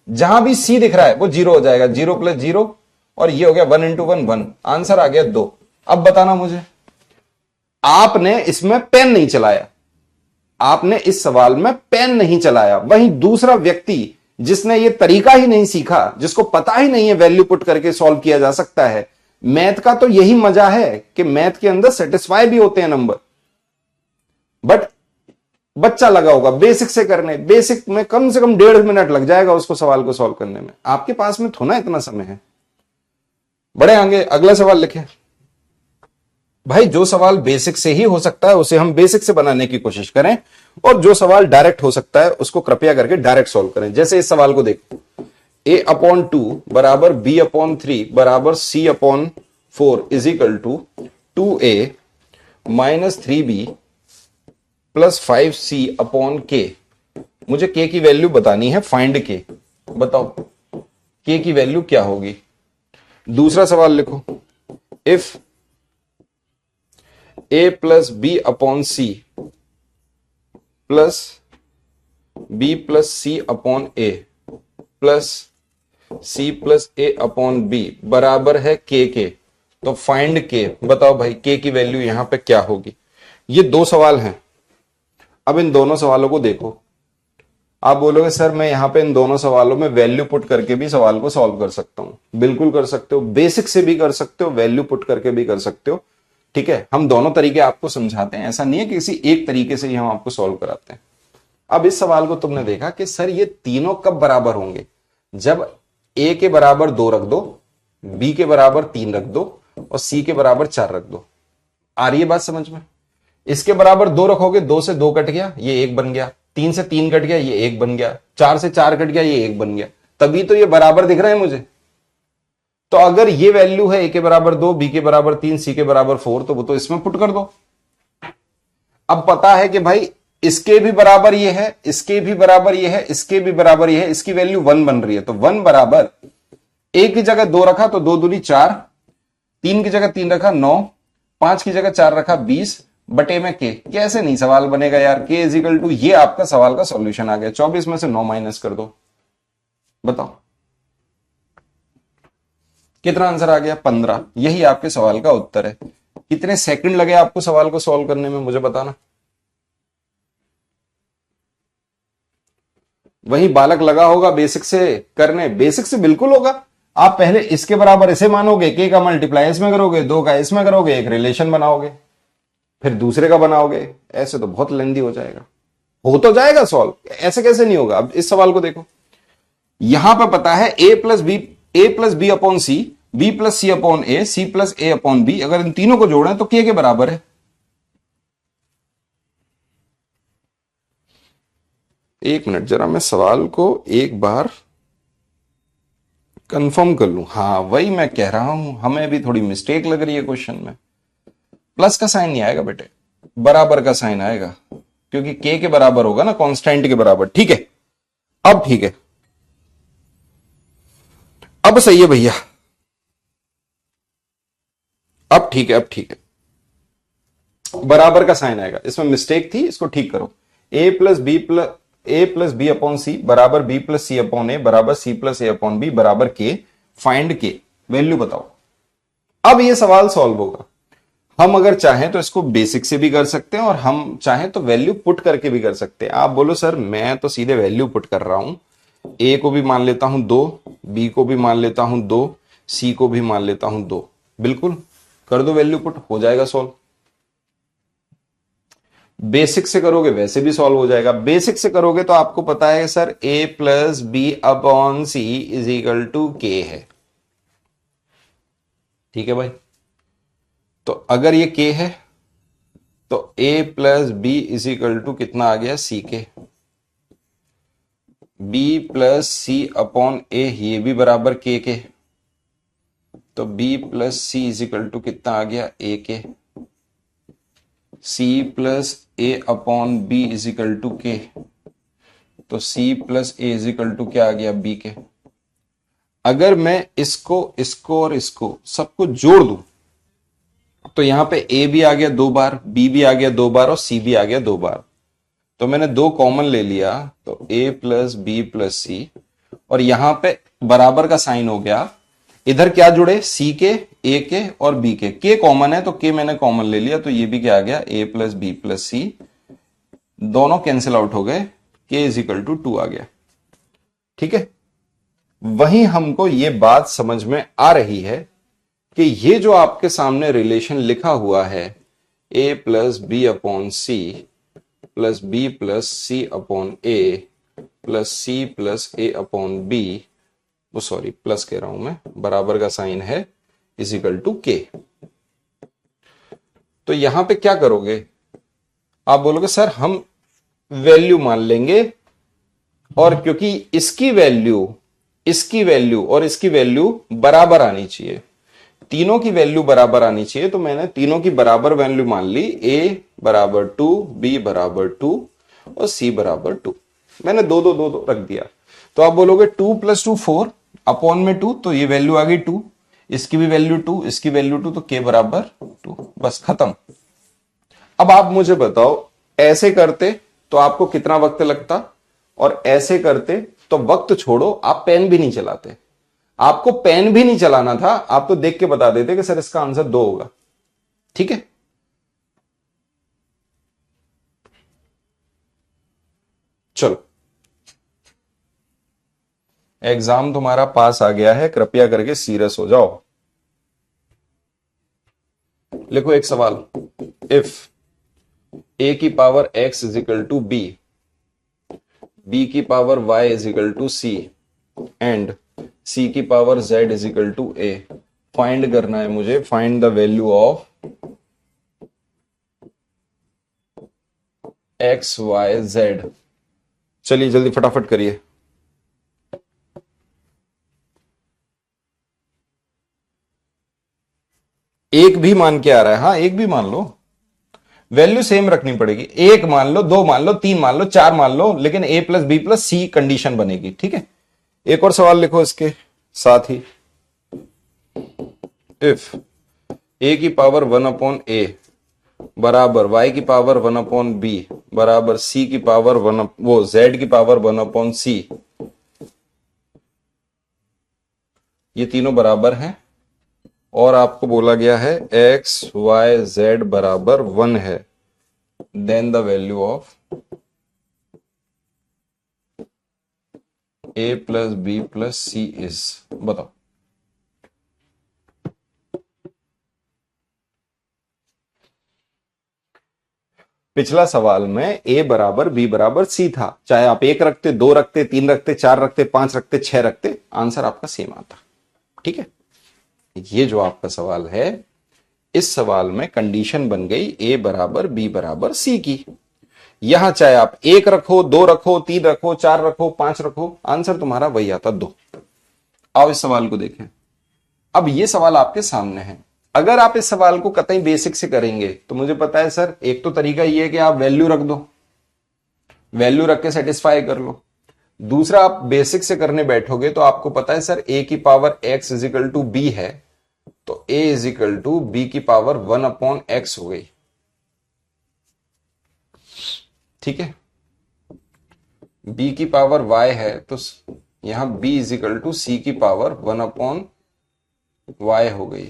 जहां भी c दिख रहा है वो 0 हो जाएगा, 0 + 0, और ये हो गया 1 × 1 1, आंसर आ गया 2। अब बताना मुझे, आपने इसमें पेन नहीं चलाया, आपने इस सवाल में पेन नहीं चलाया, वहीं दूसरा व्यक्ति जिसने ये तरीका ही नहीं सीखा, जिसको पता ही नहीं है वैल्यू पुट करके सॉल्व किया जा सकता है। मैथ का तो यही मजा है कि मैथ के अंदर सेटिस्फाई भी होते हैं नंबर, बट बच्चा लगा होगा बेसिक से करने, बेसिक में कम से कम 1.5 मिनट लग जाएगा उसको सवाल को सॉल्व करने में, आपके पास में थोड़ा इतना समय है। बड़े आगे अगला सवाल लिखे भाई, जो सवाल बेसिक से ही हो सकता है उसे हम बेसिक से बनाने की कोशिश करें, और जो सवाल डायरेक्ट हो सकता है उसको कृपया करके डायरेक्ट सॉल्व करें। जैसे इस सवाल को देखो, a/2 बराबर b/3 बराबर c/4 is equal to 2a minus 3b plus 5c/k। मुझे k की वैल्यू बतानी है, फाइंड k। बताओ k की वैल्यू क्या होगी। दूसरा सवाल लिखो, if a plus b/c plus b plus c/a plus c plus a/b बराबर है k के, तो फाइंड k। बताओ भाई k की वैल्यू यहां पे क्या होगी। ये दो सवाल हैं। अब इन दोनों सवालों को देखो, आप बोलोगे सर मैं यहां पे इन दोनों सवालों में वैल्यू पुट करके भी सवाल को सॉल्व कर सकता हूं। बिल्कुल कर सकते हो, बेसिक से भी कर सकते हो, वैल्यू पुट करके भी कर सकते हो। ठीक है, हम दोनों तरीके आपको समझाते हैं, ऐसा नहीं है कि किसी एक तरीके से ही हम आपको सॉल्व कराते हैं। अब इस सवाल को तुमने देखा कि सर ये तीनों कब बराबर होंगे, जब a के बराबर 2 रख दो, b के बराबर 3 रख दो और c के बराबर 4 रख दो। आ रही है बात समझ में। इसके बराबर 2 रखोगे, 2 से 2 कट गया, ये 1 बन गया। 3 से 3 कट गया, ये 1 बन गया। 4 से 4 कट गया, ये 1 बन गया। तभी तो ये बराबर दिख रहे हैं मुझे। तो अगर ये वैल्यू है a के बराबर 2, b के बराबर 3, c के बराबर 4, तो वो तो इसमें पुट कर दो। अब पता है कि भाई इसके भी बराबर ये है, इसके भी बराबर ये है, इसके भी बराबर ये है, इसकी वैल्यू 1 बन रही है। तो 1 बराबर a की जगह 2 रखा तो 2 दूनी 4, 3 की जगह 3 रखा 9, 5 की जगह 4 रखा 20 बटे में k। कैसे नहीं सवाल बनेगा यार। k इज इक्वल टू, ये आपका सवाल का सॉल्यूशन आ गया। 24 में से 9 माइनस कर दो, बताओ कितना आंसर आ गया, 15। यही आपके सवाल का उत्तर है। कितने सेकंड लगे आपको सवाल को सॉल्व करने में, मुझे बताना। वही बालक लगा होगा बेसिक से करने, बेसिक से बिल्कुल होगा। आप पहले इसके बराबर इसे मानोगे, के का मल्टीप्लाई इसमें करोगे, 2 का इसमें करोगे, एक रिलेशन बनाओगे, फिर दूसरे का बनाओगे। ऐसे तो बहुत लेंदी हो जाएगा। हो तो जाएगा सॉल्व, ऐसे कैसे नहीं होगा। अब इस सवाल को देखो, यहां पर पता है a plus b upon c, b plus C upon a, c plus A upon b. अगर इन तीनों को जोड़ें तो k के बराबर है। एक मिनट, जरा मैं सवाल को एक बार कंफर्म कर लूं। हाँ वही मैं कह रहा हूं, हमें भी थोड़ी मिस्टेक लग रही है क्वेश्चन में। प्लस का साइन नहीं आएगा बेटे, बराबर का साइन आएगा, क्योंकि k के बराबर होगा ना, कांस्टेंट के बराबर। ठीक है, अब ठीक है, अब सही है भैया, अब ठीक है, अब ठीक है। बराबर का साइन आएगा, इसमें मिस्टेक थी, इसको ठीक करो। a प्लस बी अपॉन सी बराबर b plus C upon a बराबर c प्लस ए अपॉन बी बराबर k। फाइंड k, वैल्यू बताओ। अब ये सवाल सॉल्व होगा। हम अगर चाहें तो इसको बेसिक से भी कर सकते हैं, और हम चाहें तो वैल्यू पुट करके भी कर सकते हैं। आप बोलो सर मैं तो सीधे वैल्यू पुट कर रहा हूं, a को भी मान लेता हूं 2, b को भी मान लेता हूं 2, c को भी मान लेता हूं 2। बिल्कुल कर दो वैल्यू पुट, हो जाएगा सॉल्व। बेसिक से करोगे वैसे भी सॉल्व हो जाएगा। बेसिक से करोगे तो आपको पता है sir a plus b upon c is equal to k है। ठीक है भाई, तो अगर ये k है तो a plus B is equal to कितना आ गया, C K. b plus C upon A, ये भी बराबर k के, तो b plus C is equal to कितना आ गया, a K. c plus A upon B is equal to K, तो c plus A is equal to क्या आ गया, b के। अगर मैं इसको और इसको सबको जोड़ दूं तो यहां पे a भी आ गया 2 बार, b भी आ गया 2 बार और c भी आ गया 2 बार। तो मैंने 2 कॉमन ले लिया, तो a plus b plus c, और यहां पे बराबर का साइन हो गया, इधर क्या जुड़े, सी के, ए के और बी के कॉमन है तो के मैंने कॉमन ले लिया, तो ये भी क्या आ गया, ए प्लस बी प्लस सी, दोनों कैंसिल आउट हो गए, के इज इक्वल टू 2 आ गया। ठीक है, वहीं हमको ये बात समझ में आ रही है कि ये जो आपके सामने रिलेशन लिखा हुआ है, a plus b upon c plus b plus C upon a plus c plus A upon b, वो सॉरी प्लस कह रहा हूं मैं, बराबर का साइन है, इज इक्वल टू के। तो यहां पे क्या करोगे, आप बोलोगे सर हम वैल्यू मान लेंगे, और क्योंकि इसकी वैल्यू और इसकी वैल्यू बराबर आनी चाहिए, तीनों की वैल्यू बराबर आनी चाहिए, तो मैंने तीनों की बराबर वैल्यू मान ली, ए बराबर 2, बी बराबर 2 और सी बराबर 2, मैंने दो दो दो दो रख दिया। तो आप बोलोगे 2 + 2 4 अपॉन में 2, तो ये वैल्यू आ गई 2, इसकी भी वैल्यू 2, इसकी वैल्यू 2, तो के बराबर 2, बस खत्म। अब आप मुझे बताओ, ऐसे करते तो आपको कितना वक्त लगता, और ऐसे करते तो वक्त छोड़ो, आप पेन भी नहीं चलाते, आपको पेन भी नहीं चलाना था, आप तो देख के बता देते कि सर इसका आंसर 2 होगा। ठीक है, चलो एग्जाम तुम्हारा पास आ गया है, कृपया करके सीरियस हो जाओ। लिखो एक सवाल, इफ ए की power x is equal to b, b की power y is equal to c and c की power z is equal to a, find करना है मुझे, find the value of x y z। चलिए जल्दी फटाफट करिए। एक भी मान के आ रहा है, हाँ एक भी मान लो, वैल्यू सेम रखनी पड़ेगी, एक मान लो, दो मान लो, तीन मान लो, चार मान लो, लेकिन a plus b plus c condition बनेगी। ठीक है, एक और सवाल लिखो इसके साथ ही, इफ a की पावर 1 अपॉन ए बराबर y की पावर 1 अपॉन बी बराबर c की पावर 1, वो z की पावर 1 अपॉन सी, ये तीनों बराबर हैं, और आपको बोला गया है x y z बराबर 1 है, then the value of a plus b plus C is, बताओ। पिछला सवाल में a बराबर b बराबर c था, चाहे आप एक रखते, दो रखते, तीन रखते, चार रखते, पांच रखते, छह रखते, आंसर आपका सेम आता। ठीक है, ये जो आपका सवाल है, इस सवाल में कंडीशन बन गई a बराबर b बराबर c की, यहां चाहे आप एक रखो, दो रखो, तीन रखो, चार रखो, पांच रखो, आंसर तुम्हारा वही आता 2। आओ इस सवाल को देखें। अब ये सवाल आपके सामने है, अगर आप इस सवाल को कतई बेसिक से करेंगे तो मुझे पता है सर, एक तो तरीका ये है कि आप वैल्यू रख दो, वैल्यू रख के सेटिस्फाई कर लो। दूसरा, आप बेसिक से करने बैठोगे तो आपको पता है सर, a की power x is equal to b है, तो a is equal to b की पावर 1 अपॉन x हो गई। ठीक है, b की पावर y है, तो यहां b is equal to c की पावर 1 अपॉन y हो गई,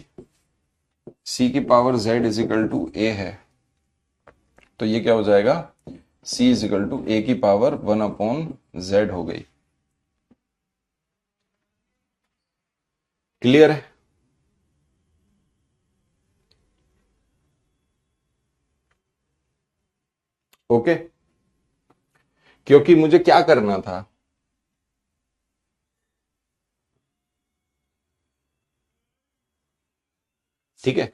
c की power z is equal to a है, तो ये क्या हो जाएगा, c is equal to a की पावर 1 अपॉन z हो गई। क्लियर है? ओके, क्योंकि मुझे क्या करना था, ठीक है,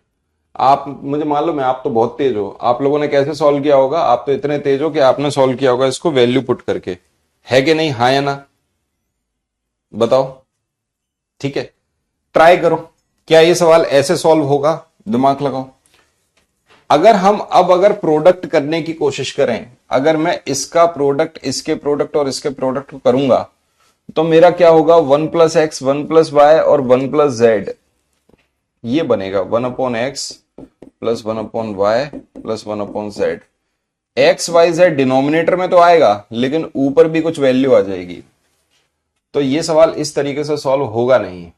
आप मुझे मालूम है आप तो बहुत तेज हो, आप लोगों ने कैसे सॉल्व किया होगा, आप तो इतने तेज हो कि आपने सॉल्व किया होगा इसको वैल्यू पुट करके, है कि नहीं, हाँ या ना, बताओ। ठीक है, ट्राई करो, क्या ये सवाल ऐसे सॉल्व होगा, दिमाग लगाओ। अगर हम अब अगर प्रोडक्ट करने की कोशिश करें, अगर मैं इसका प्रोडक्ट, इसके प्रोडक्ट और इसके प्रोडक्ट को करूंगा, तो मेरा क्या होगा, 1 प्लस एक्स, 1 प्लस वाई और 1 प्लस जेड, ये बनेगा 1 upon x plus 1 upon y plus 1 upon z. X y z denominator में तो आएगा, लेकिन ऊपर भी कुछ वैल्यू आ जाएगी, तो ये सवाल इस तरीके से सॉल्व होगा नहीं।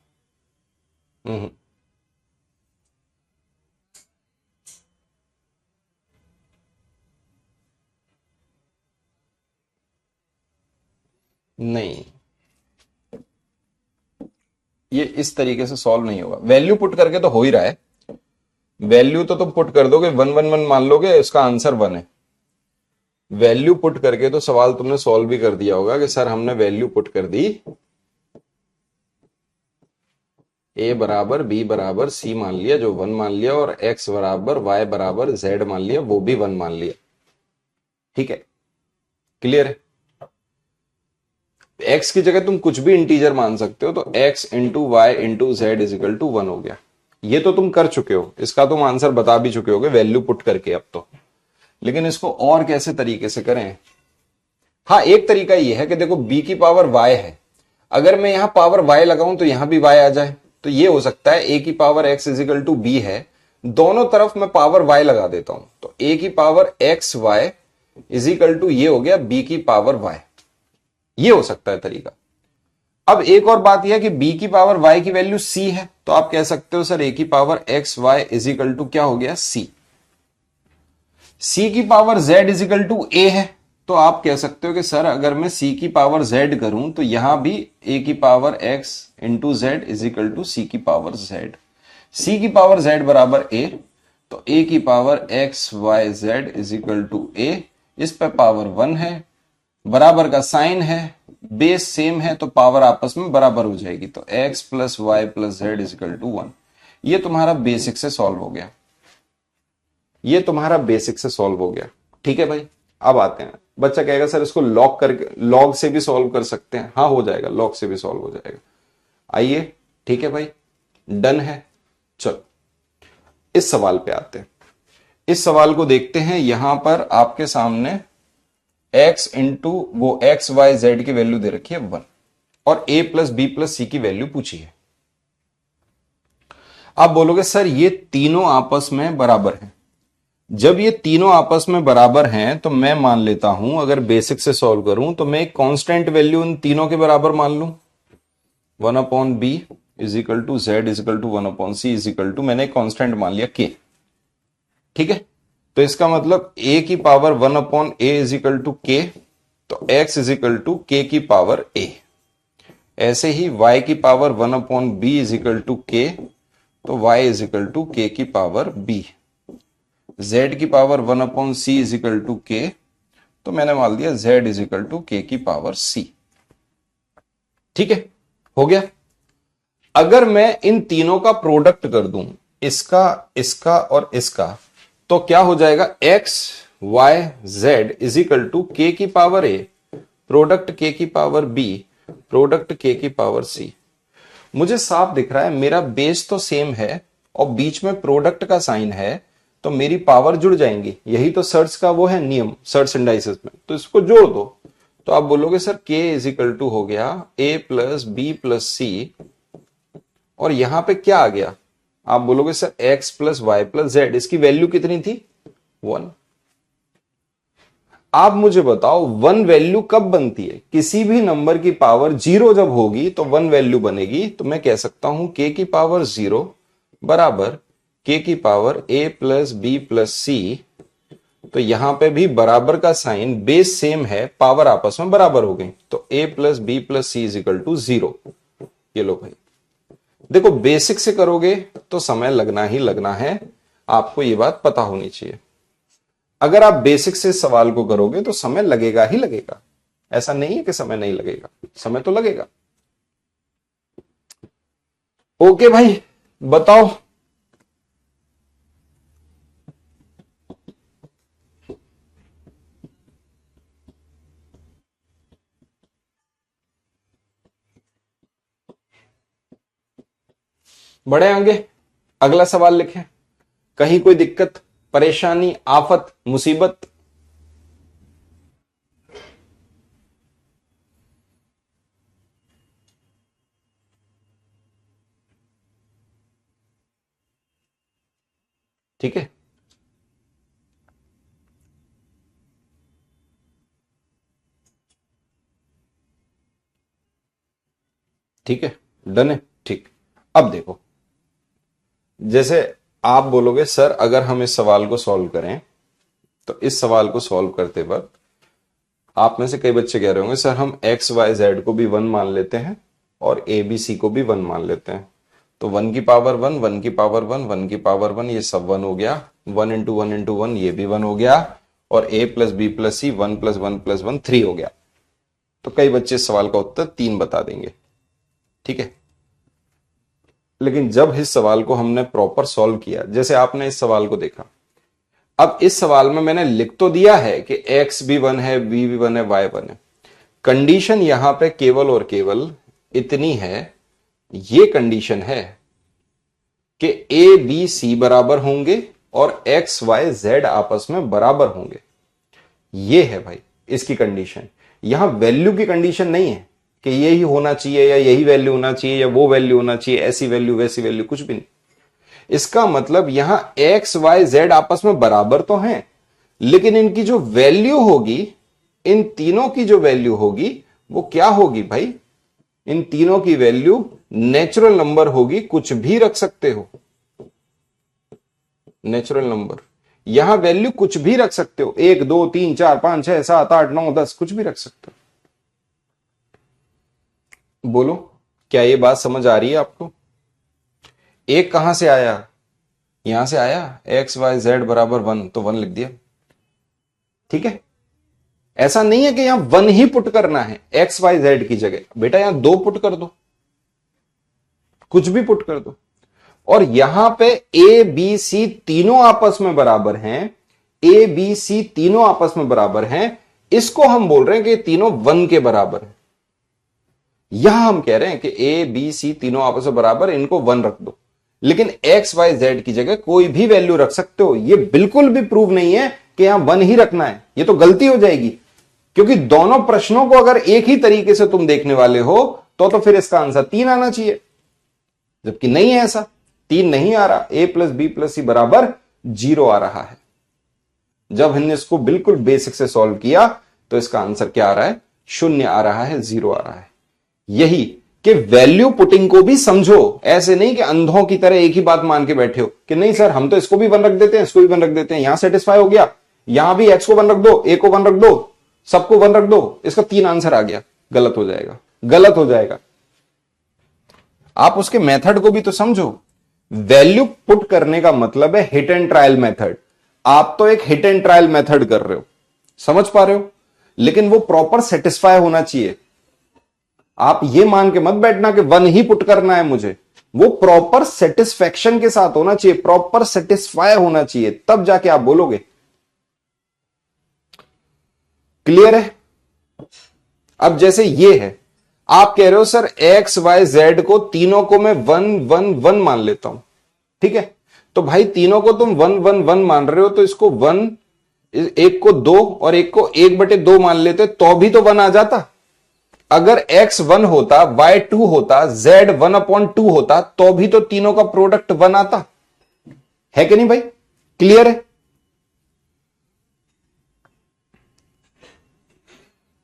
हम्म। नहीं, ये इस तरीके से सॉल्व नहीं होगा। वैल्यू पुट करके तो हो ही रहा है। वैल्यू तो तुम पुट कर दोगे, 1 1 1 मान लोगे, इसका आंसर 1 है। वैल्यू पुट करके तो सवाल तुमने सॉल्व भी कर दिया होगा कि सर हमने वैल्यू पुट कर दी, ए बराबर बी बराबर सी मान लिया, जो 1 मान लिया, और एक्स बराबर वाई बराबर जेड मान लिया, वो भी 1 मान लिया। ठीक है, क्लियर है। एक्स की जगह तुम कुछ भी इंटीजर मान सकते हो, तो x into y into z is equal to 1 हो गया। ये तो तुम कर चुके हो, इसका तुम आंसर बता भी चुके होगे वैल्यू पुट करके अब तो। लेकिन इसको और कैसे तरीके से करें? हाँ, एक तरीका ये है कि देखो b की पावर y है, अगर मैं यहां पावर y लगाऊं तो यहां भी y आ जाए, तो ये हो सकता है a की power x is equal to b है, दोनों तरफ मैं पावर y लगा देता हूं, तो a की power x y is equal to ये हो गया b की पावर y। ये हो सकता है तरीका। अब एक और बात यह है कि b की पावर y की वैल्यू c है, तो आप कह सकते हो सर a की power x y is equal to क्या हो गया c। c की power z is equal to a है, तो आप कह सकते हो कि सर अगर मैं c की पावर z करूं तो यहां भी a की power x into z is equal to c की पावर z। c की पावर z बराबर a, तो a की power x y z is equal to a, इस पे पावर 1 है, बराबर का साइन है, बेस सेम है, तो पावर आपस में बराबर हो जाएगी, तो x plus y plus z is equal to 1। ये तुम्हारा बेसिक से सॉल्व हो गया। ये तुम्हारा बेसिक से सॉल्व हो गया। ठीक है भाई, अब आते हैं। बच्चा कहेगा सर इसको लॉग करके, लॉग से भी सॉल्व कर सकते हैं। हाँ हो जाएगा, लॉग से भी सॉल्व हो जाएगा। आइए, ठीक है भाई, डन है। चलो इस सवाल पे आते हैं। इस सवाल को देखते हैं। यहां पर आपके सामने x इंटू वो एक्स वाई जेड की वैल्यू दे रखी है 1, और a plus b plus c की वैल्यू पूछी है। आप बोलोगे सर ये तीनों आपस में बराबर हैं। जब ये तीनों आपस में बराबर हैं तो मैं मान लेता हूं, अगर बेसिक से सॉल्व करूं तो मैं एक कांस्टेंट वैल्यू इन तीनों के बराबर मान लूं, 1/b is equal to z is equal to 1/c is equal to, मैंने एक कांस्टेंट मान लिया k। ठीक है, तो इसका मतलब a की power 1/a is equal to k, तो x is equal to k की पावर a। ऐसे ही y की power 1/b is equal to k, तो y is equal to k की पावर b। z की power 1/c is equal to k, तो मैंने मान दिया z is equal to k की पावर c। ठीक है, हो गया। अगर मैं इन तीनों का प्रोडक्ट कर दूं, इसका, इसका और इसका, तो क्या हो जाएगा, x y z is equal to k की पावर a प्रोडक्ट k की पावर b प्रोडक्ट k की पावर c। मुझे साफ दिख रहा है मेरा बेस तो सेम है और बीच में प्रोडक्ट का साइन है, तो मेरी पावर जुड़ जाएंगी। यही तो सर्च का वो है नियम, सर्च इंडाइसिस में, तो इसको जोड़ दो। तो आप बोलोगे sir k is equal to हो गया a plus b plus c, और यहां पे क्या आ गया, आप बोलोगे sir x plus y plus z, इसकी वैल्यू कितनी थी, 1। आप मुझे बताओ 1 वैल्यू कब बनती है? किसी भी नंबर की पावर 0 जब होगी तो 1 वैल्यू बनेगी। तो मैं कह सकता हूं k की पावर 0 बराबर k की power a plus b plus c. तो यहां पे भी बराबर का साइन, बेस सेम है, पावर आपस में बराबर हो गई, तो a plus b plus C is equal to 0। ये लो भाई, देखो बेसिक से करोगे तो समय लगना ही लगना है, आपको ये बात पता होनी चाहिए। अगर आप बेसिक से सवाल को करोगे तो समय लगेगा ही लगेगा, ऐसा नहीं है कि समय नहीं लगेगा, समय तो लगेगा। ओके भाई, बताओ। बढ़े आगे, अगला सवाल लिखें। कहीं कोई दिक्कत, परेशानी, आफत, मुसीबत? ठीक है, ठीक है, डन है। ठीक, अब देखो, जैसे आप बोलोगे सर अगर हम इस सवाल को सॉल्व करें, तो इस सवाल को सॉल्व करते वक्त आप में से कई बच्चे कह रहे होंगे सर हम एक्स वाई जेड को भी 1 मान लेते हैं और ए बी सी को भी 1 मान लेते हैं, तो 1 की पावर 1, 1 की पावर 1, 1 की पावर 1, ये सब 1 हो गया, 1 इंटू 1 इंटू 1 ये भी 1 हो गया, और a plus b plus c 1 plus 1 plus 1 3 हो गया। तो कई बच्चे इस सवाल का उत्तर 3 बता देंगे, ठीक है। लेकिन जब इस सवाल को हमने प्रॉपर सॉल्व किया, जैसे आपने इस सवाल को देखा, अब इस सवाल में मैंने लिख तो दिया है कि x भी 1 है, b भी 1 है, y 1 है। कंडीशन यहां पे केवल और केवल इतनी है, ये कंडीशन है कि a b c बराबर होंगे और x y z आपस में बराबर होंगे। ये है भाई इसकी कंडीशन। यहां वैल्यू की कंडीशन नहीं है कि यही होना चाहिए या यही वैल्यू होना चाहिए या वो वैल्यू होना चाहिए, ऐसी वैल्यू वैसी वैल्यू, कुछ भी नहीं। इसका मतलब यहां x y z आपस में बराबर तो हैं, लेकिन इनकी जो वैल्यू होगी, इन तीनों की जो वैल्यू होगी वो क्या होगी भाई? इन तीनों की वैल्यू नेचुरल नंबर होगी, कुछ भी रख सकते हो। नेचुरल नंबर, यहां वैल्यू कुछ भी रख सकते हो, 1 2 3 4 5 6 7 8 9 10, कुछ भी रख सकते हो। बोलो क्या ये बात समझ आ रही है आपको? एक कहां से आया? यहां से आया, एक्स वाई जेड बराबर 1, तो 1 लिख दिया, ठीक है। ऐसा नहीं है कि यहां 1 ही पुट करना है एक्स वाई जेड की जगह, बेटा यहां 2 पुट कर दो, कुछ भी पुट कर दो। और यहां पे ए बी सी तीनों आपस में बराबर हैं, ए बी सी तीनों आपस में बराबर हैं, इसको हम बोल रहे हैं कि तीनों 1 के बराबर है। यहां हम कह रहे हैं कि ए बी सी तीनों आपस में बराबर, इनको 1 रख दो, लेकिन एक्स वाई जेड की जगह कोई भी वैल्यू रख सकते हो। यह बिल्कुल भी प्रूव नहीं है कि यहां 1 ही रखना है, यह तो गलती हो जाएगी, क्योंकि दोनों प्रश्नों को अगर एक ही तरीके से तुम देखने वाले हो तो फिर इसका आंसर 3 आना चाहिए, जबकि नहीं है ऐसा, 3 नहीं आ रहा। ए प्लस बी प्लस सी बराबर 0 आ रहा है। जब हमने इसको बिल्कुल बेसिक से सॉल्व किया तो इसका आंसर क्या आ रहा है? 0 आ रहा है, 0 आ रहा है। यही कि वैल्यू पुटिंग को भी समझो, ऐसे नहीं कि अंधों की तरह एक ही बात मान के बैठे हो कि नहीं सर हम तो इसको भी 1 रख देते हैं, इसको भी 1 रख देते हैं, यहां सेटिस्फाई हो गया, यहां भी एक्स को 1 रख दो, ए को 1 रख दो, सबको 1 रख दो, इसका 3 आंसर आ गया। गलत हो जाएगा, गलत हो जाएगा। आप उसके मेथड को भी तो समझो। वैल्यू पुट करने का मतलब है हिट एंड ट्रायल मेथड। आप तो एक हिट एंड ट्रायल मेथड कर रहे हो, समझ पा रहे हो, लेकिन वो प्रॉपर सेटिस्फाई होना चाहिए। आप ये मान के मत बैठना कि 1 ही पुट करना है मुझे, वो प्रॉपर सेटिस्फैक्शन के साथ होना चाहिए, प्रॉपर सेटिस्फाई होना चाहिए, तब जाके आप बोलोगे। क्लियर है? अब जैसे ये है, आप कह रहे हो सर एक्स वाई जेड को तीनों को मैं 1 1 1 मान लेता हूं, ठीक है। तो भाई तीनों को तुम 1 1 1 मान रहे हो, तो इसको 1, एक को 2 और एक को 1/2 मान लेते तो भी तो 1 आ जाता। अगर x 1 होता, y 2 होता, z 1/2 होता, तो भी तो तीनों का प्रोडक्ट 1 आता है कि नहीं भाई? क्लियर है?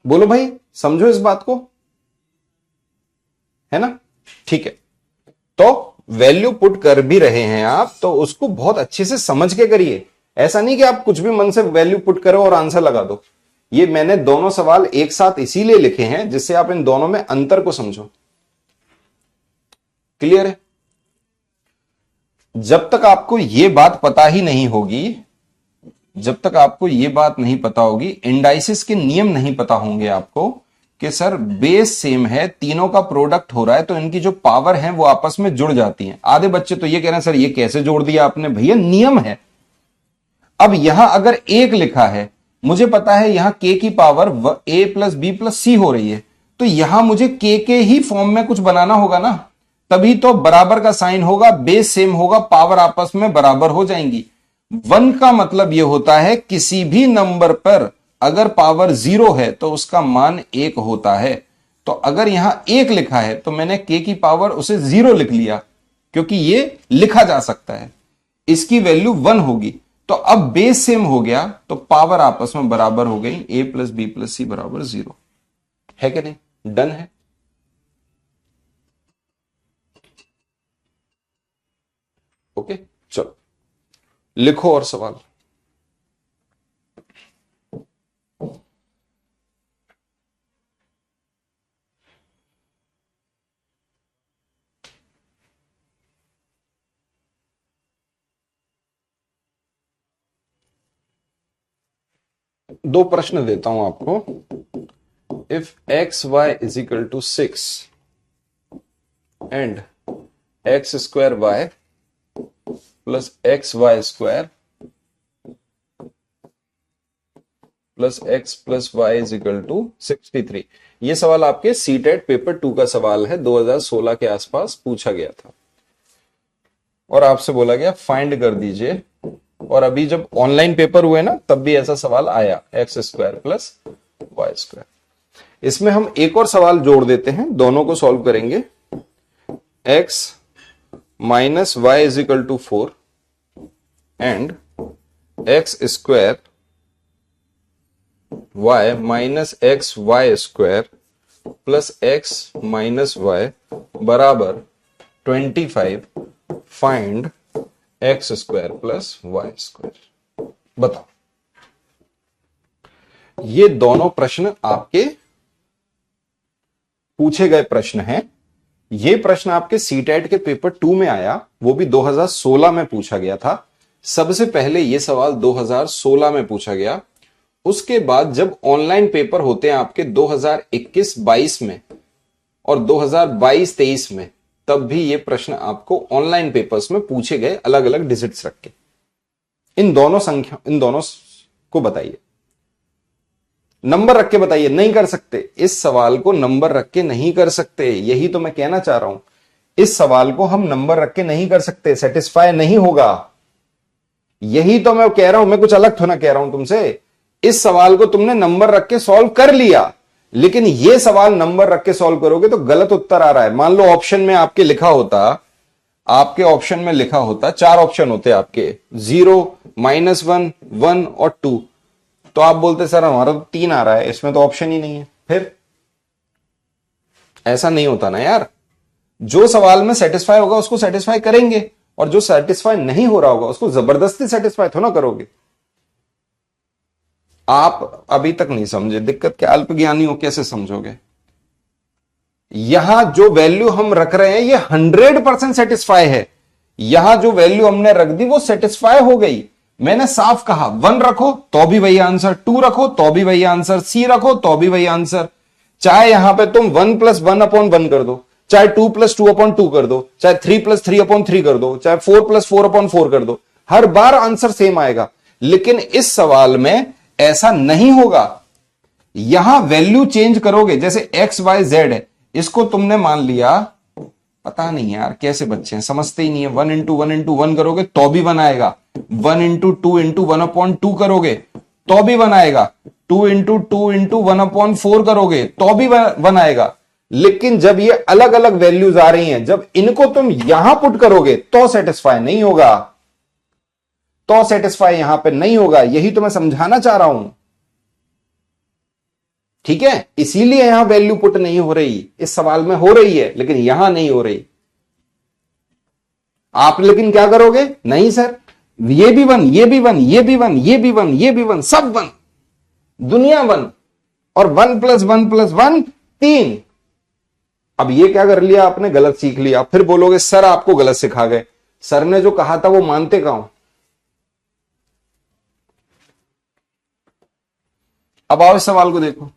बोलो भाई, समझो इस बात को, है ना? ठीक है, तो वैल्यू पुट कर भी रहे हैं आप, तो उसको बहुत अच्छे से समझ के करिए। ऐसा नहीं कि आप कुछ भी मन से वैल्यू पुट करो और आंसर लगा दो। ये मैंने दोनों सवाल एक साथ इसीलिए लिखे हैं जिससे आप इन दोनों में अंतर को समझो। क्लियर है? जब तक आपको यह बात पता ही नहीं होगी, जब तक आपको यह बात नहीं पता होगी, इंडाइसिस के नियम नहीं पता होंगे आपको कि सर बेस सेम है, तीनों का प्रोडक्ट हो रहा है, तो इनकी जो पावर है वो आपस में जुड़ जाती हैं। आधे बच्चे तो ये कह रहे हैं सर ये कैसे जोड़ दिया आपने? भैया नियम है। अब यहां अगर 1 लिखा है, मुझे पता है यहां के की power a plus b plus c हो रही है, तो यहां मुझे के ही फॉर्म में कुछ बनाना होगा ना, तभी तो बराबर का साइन होगा, बेस सेम होगा, पावर आपस में बराबर हो जाएंगी। 1 का मतलब यह होता है किसी भी नंबर पर अगर पावर 0 है तो उसका मान 1 होता है। तो अगर यहां 1 लिखा है तो मैंने के की पावर उसे 0 लिख लिया, क्योंकि यह लिखा जा सकता है। इसकी वैल्यू 1 होगी, तो अब बेस सेम हो गया, तो पावर आपस में बराबर हो गई, a प्लस बी प्लस सी बराबर 0 है कि नहीं? डन है? ओके, चलो लिखो और सवाल। दो प्रश्न देता हूं आपको। If x y is equal to 6 and x square y plus x y square plus x plus y is equal to 63। ये सवाल आपके सीटेट पेपर 2 का सवाल है, 2016 के आसपास पूछा गया था और आपसे बोला गया फाइंड कर दीजिए। और अभी जब ऑनलाइन पेपर हुए ना तब भी ऐसा सवाल आया, x square plus y square. इसमें हम एक और सवाल जोड़ देते हैं, दोनों को सॉल्व करेंगे। X minus y is equal to 4 and x square y minus x y square plus x minus y बराबर 25। Find x square plus y square. बताओ, ये दोनों प्रश्न आपके पूछे गए प्रश्न हैं। ये प्रश्न आपके सीटेट के पेपर 2 में आया, वो भी 2016 में पूछा गया था। सबसे पहले ये सवाल 2016 में पूछा गया। उसके बाद जब ऑनलाइन पेपर होते हैं आपके 2021-22 में और 2022-23 में, तब भी ये प्रश्न आपको ऑनलाइन पेपर्स में पूछे गए, अलग अलग डिजिट्स रख के। इन दोनों को बताइए, नंबर रख के बताइए। नहीं कर सकते, इस सवाल को नंबर रख के नहीं कर सकते, यही तो मैं कहना चाह रहा हूं। इस सवाल को हम नंबर रख के नहीं कर सकते, सेटिस्फाई नहीं होगा। यही तो मैं कह रहा हूं, मैं कुछ अलग थोड़ा कह रहा हूं तुमसे। इस सवाल को तुमने नंबर रख के सॉल्व कर लिया, लेकिन यह सवाल नंबर रख के सॉल्व करोगे तो गलत उत्तर आ रहा है। मान लो ऑप्शन में आपके लिखा होता, आपके ऑप्शन में लिखा होता, 4 ऑप्शन होते आपके, 0, -1, 1 और 2, तो आप बोलते सर हमारा तो 3 आ रहा है, इसमें तो ऑप्शन ही नहीं है। फिर ऐसा नहीं होता ना यार। जो सवाल में सेटिस्फाई होगा उसको सेटिस्फाई करेंगे, और जो सेटिस्फाई नहीं हो रहा होगा उसको जबरदस्ती सेटिस्फाई थोड़ा करोगे। आप अभी तक नहीं समझे, दिक्कत क्या, अल्पज्ञानी हो, कैसे समझोगे। यहां जो वैल्यू हम रख रहे हैं ये 100% सेटिस्फाई है। यहां जो वैल्यू हमने रख दी वो सेटिस्फाई हो गई। मैंने साफ कहा 1 रखो तो भी वही आंसर, 2 रखो तो भी वही आंसर, C रखो तो भी वही आंसर। चाहे यहां पे तुम 1 + 1/1 कर दो, चाहे 2 + 2/2 कर दो, चाहे 3 + 3/3 कर दो, चाहे 4 + 4/4 कर दो, हर बार आंसर सेम आएगा। लेकिन इस सवाल में ऐसा नहीं होगा। यहां वैल्यू चेंज करोगे, जैसे x y z है, इसको तुमने मान लिया, पता नहीं यार कैसे बच्चे हैं, समझते ही नहीं है। 1 × 1 × 1 करोगे तो भी 1 आएगा, 1 × 2 × 1/2 करोगे तो भी 1 आएगा, 2 × 2 × 1/4 करोगे तो भी 1 आएगा। लेकिन जब ये अलग अलग वैल्यूज आ रही हैं, जब इनको तुम यहां पुट करोगे तो सेटिस्फाई नहीं होगा, तो सेटिस्फाई यहां पे नहीं होगा। यही तो मैं समझाना चाह रहा हूं, ठीक है। इसीलिए यहां वैल्यू पुट नहीं हो रही, इस सवाल में हो रही है लेकिन यहां नहीं हो रही। आप लेकिन क्या करोगे, नहीं सर ये भी 1, ये भी 1, ये भी 1, ये भी 1, ये भी 1, सब 1, दुनिया 1, और 1 + 1 + 1 3। अब ये क्या कर लिया आपने, गलत सीख लिया। फिर बोलोगे सर आपको गलत सिखा गए, सर ने जो कहा था वो मानते कहां। अब आओ इस सवाल को देखो।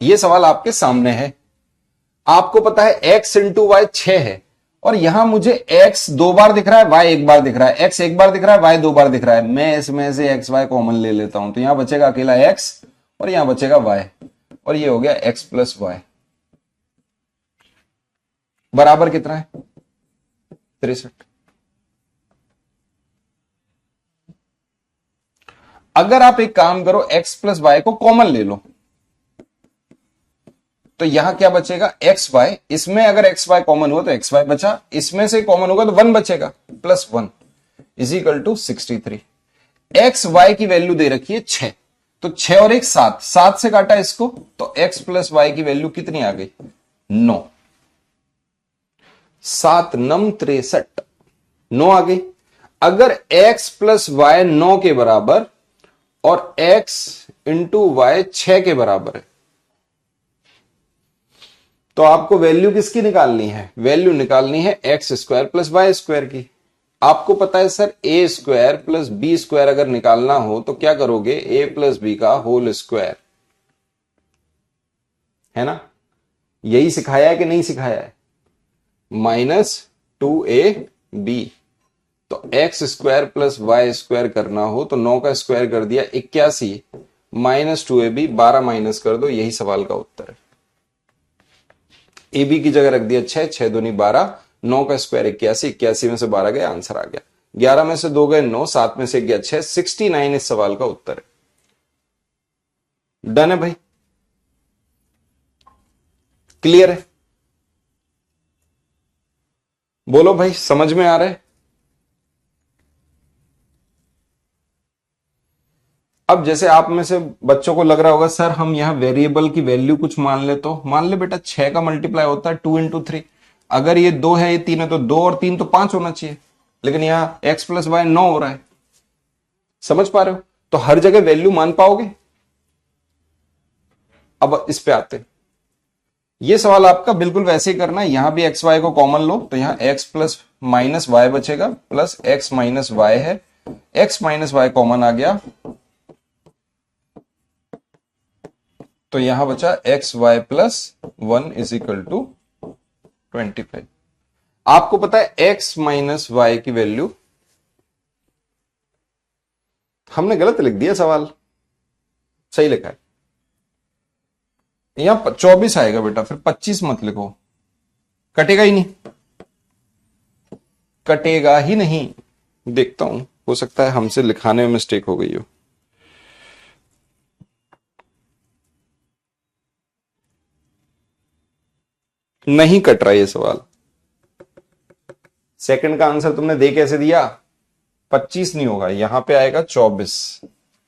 ये सवाल आपके सामने है, आपको पता है x × y 6 है, और यहां मुझे x 2 बार दिख रहा है, y 1 बार दिख रहा है, x 1 बार दिख रहा है, y 2 बार दिख रहा है। मैं इसमें से x y कॉमन ले लेता हूं, तो यहां बचेगा अकेला x और यहां बचेगा y, और ये हो गया x + y बराबर कितना है, 63। अगर आप एक काम करो, x + y को कॉमन ले लो, तो यहां क्या बचेगा, एक्स वाई। इसमें अगर एक्स वाई कॉमन हुआ तो एक्स वाई बचा, इसमें से कॉमन होगा तो 1 बचेगा, +1 = 63। एक्स वाई की वैल्यू दे रखी है 6, तो 6 और 1 7, 7 से काटा इसको तो x + y की वैल्यू कितनी आ गई, 9। 7 × 9 = 63। 9 आ गई। अगर x प्लस वाई 9 के बराबर और x इंटू वाई 6 के बराबर है, तो आपको वैल्यू किसकी निकालनी है? वैल्यू निकालनी है x square plus y square की। आपको पता है sir a square plus b square अगर निकालना हो तो क्या करोगे? ए प्लस बी का होल स्क्वायर, है ना? यही सिखाया है कि नहीं सिखाया है? -2ab। तो x square plus y square करना हो तो 9 का स्क्वायर कर दिया 81, -2ab 12 माइनस कर दो, यही सवाल का उत्तर है। ए बी की जगह रख दिया 6, 6 दूनी 12, 9 का स्क्वायर 81, 81 में से 12 गए, आंसर आ गया। 11 में से 2 गए 9, 7 में से गया 6, 69 इस सवाल का उत्तर है। डन है भाई? क्लियर है? बोलो भाई, समझ में आ रहा है? अब जैसे आप में से बच्चों को लग रहा होगा सर हम यहां वेरिएबल की वैल्यू कुछ मान ले, तो मान ले बेटा 6 का मल्टीप्लाई होता है 2 इंटू 3। अगर ये 2 है, ये 3 है, तो 2 और 3 तो 5 होना चाहिए, लेकिन यहां x प्लस वाई 9 हो रहा है। समझ पा रहे हो? तो हर जगह वैल्यू मान पाओगे? अब इस पे आते हैं। ये सवाल आपका बिल्कुल वैसे ही करना है। यहां भी एक्स वाई को कॉमन लो तो यहां x प्लस माइनस वाई बचेगा, प्लस x माइनस वाई है, x माइनस वाई कॉमन आ गया तो यहां बचा x y plus 1 is equal to 25। आपको पता है x माइनस वाई की वैल्यू, हमने गलत लिख दिया, सवाल सही लिखा है। यहां 24 आएगा बेटा, फिर 25 मत लिखो, कटेगा ही नहीं, कटेगा ही नहीं। देखता हूं, हो सकता है हमसे लिखाने में मिस्टेक हो गई हो। नहीं कट रहा ये सवाल। सेकंड का आंसर तुमने दे कैसे दिया? 25 नहीं होगा, यहां पे आएगा 24।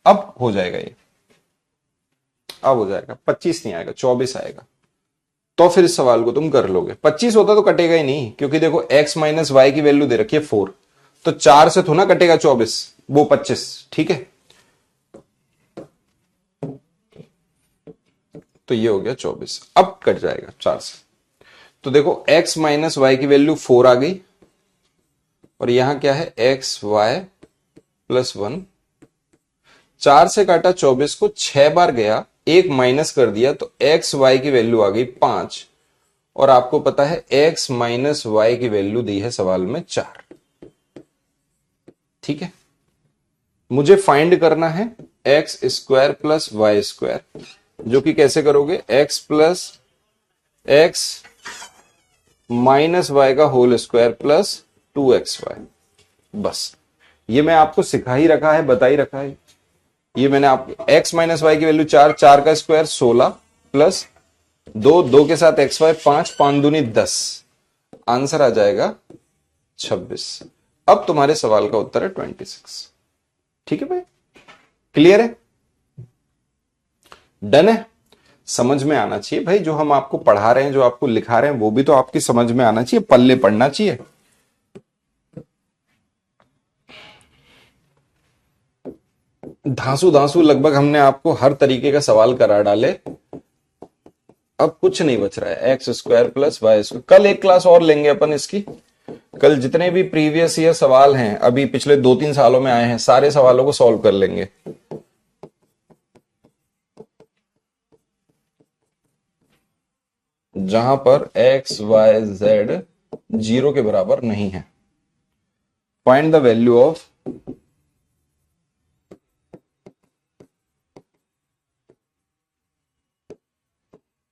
अब हो जाएगा ये, अब हो जाएगा, 25 नहीं आएगा, 24 आएगा। तो फिर इस सवाल को तुम कर लोगे। 25 होता तो कटेगा ही नहीं, क्योंकि देखो x माइनस वाई की वैल्यू दे रखी है 4, तो 4 से थोड़ा कटेगा 24, वो 25, ठीक है। तो ये हो गया 24, अब कट जाएगा 4 से। तो देखो x माइनस वाई की वैल्यू 4 आ गई, और यहां क्या है? X y plus 1। 4 से काटा 24 को 6 बार गया, एक माइनस कर दिया तो एक्स वाई की वैल्यू आ गई 5। और आपको पता है x माइनस वाई की वैल्यू दी है सवाल में 4। ठीक है, मुझे फाइंड करना है x square plus y square, जो कि कैसे करोगे? x plus x minus y का होल स्क्वायर प्लस 2xy। बस ये मैं आपको सिखा ही रखा है, बता ही रखा है। ये मैंने आपको x माइनस वाई की वैल्यू 4, 4 का स्क्वायर 16 प्लस 2, 2 के साथ एक्स वाई 5, 5 दूनी 10, आंसर आ जाएगा 26। अब तुम्हारे सवाल का उत्तर है 26। ठीक है भाई, क्लियर है? डन है? समझ में आना चाहिए भाई, जो हम आपको पढ़ा रहे हैं, जो आपको लिखा रहे हैं, वो भी तो आपकी समझ में आना चाहिए, पल्ले पढ़ना चाहिए। धांसू धांसू लगभग हमने आपको हर तरीके का सवाल करा डाले, अब कुछ नहीं बच रहा है। X square plus y square, कल एक क्लास और लेंगे अपन इसकी। कल जितने भी प्रीवियस ईयर सवाल हैं, अभी पिछले 2-3 सालों में आए हैं, सारे सवालों को सॉल्व कर लेंगे। जहां पर एक्स वाई जेड 0 के बराबर नहीं है। Find the value of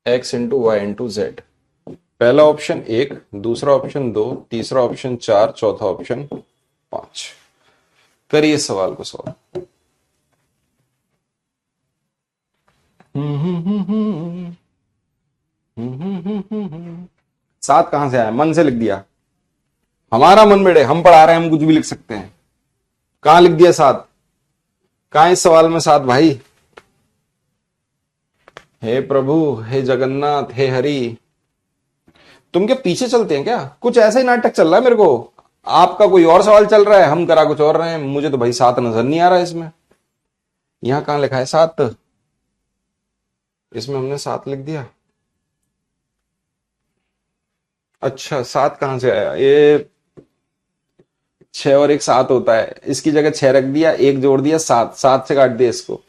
x into y into z. पहला ऑप्शन 1, दूसरा ऑप्शन 2, तीसरा ऑप्शन 4, चौथा ऑप्शन 5। करिए सवाल को सॉल्व। सात कहां से आया? मन से लिख दिया। हमारा मन बेड़े, हम पढ़ा रहे हैं, हम कुछ भी लिख सकते हैं। कहां लिख दिया 7? कहां इस सवाल में 7 भाई? हे प्रभु, हे जगन्नाथ, हे हरि, तुम क्या पीछे चलते हैं क्या? कुछ ऐसा ही नाटक चल रहा है मेरे को। आपका कोई और सवाल चल रहा है, हम करा कुछ और रहे हैं। मुझे तो भाई 7 नजर नहीं आ रहा है इसमें। यहां कहां लिखा है 7? इसमें हमने 7 लिख दिया। अच्छा 7 कहां से आया? ये 6 और 1 7 होता है, इसकी जगह 6 रख दिया, 1 जोड़ दिया 7, 7 से काट दिया इसको।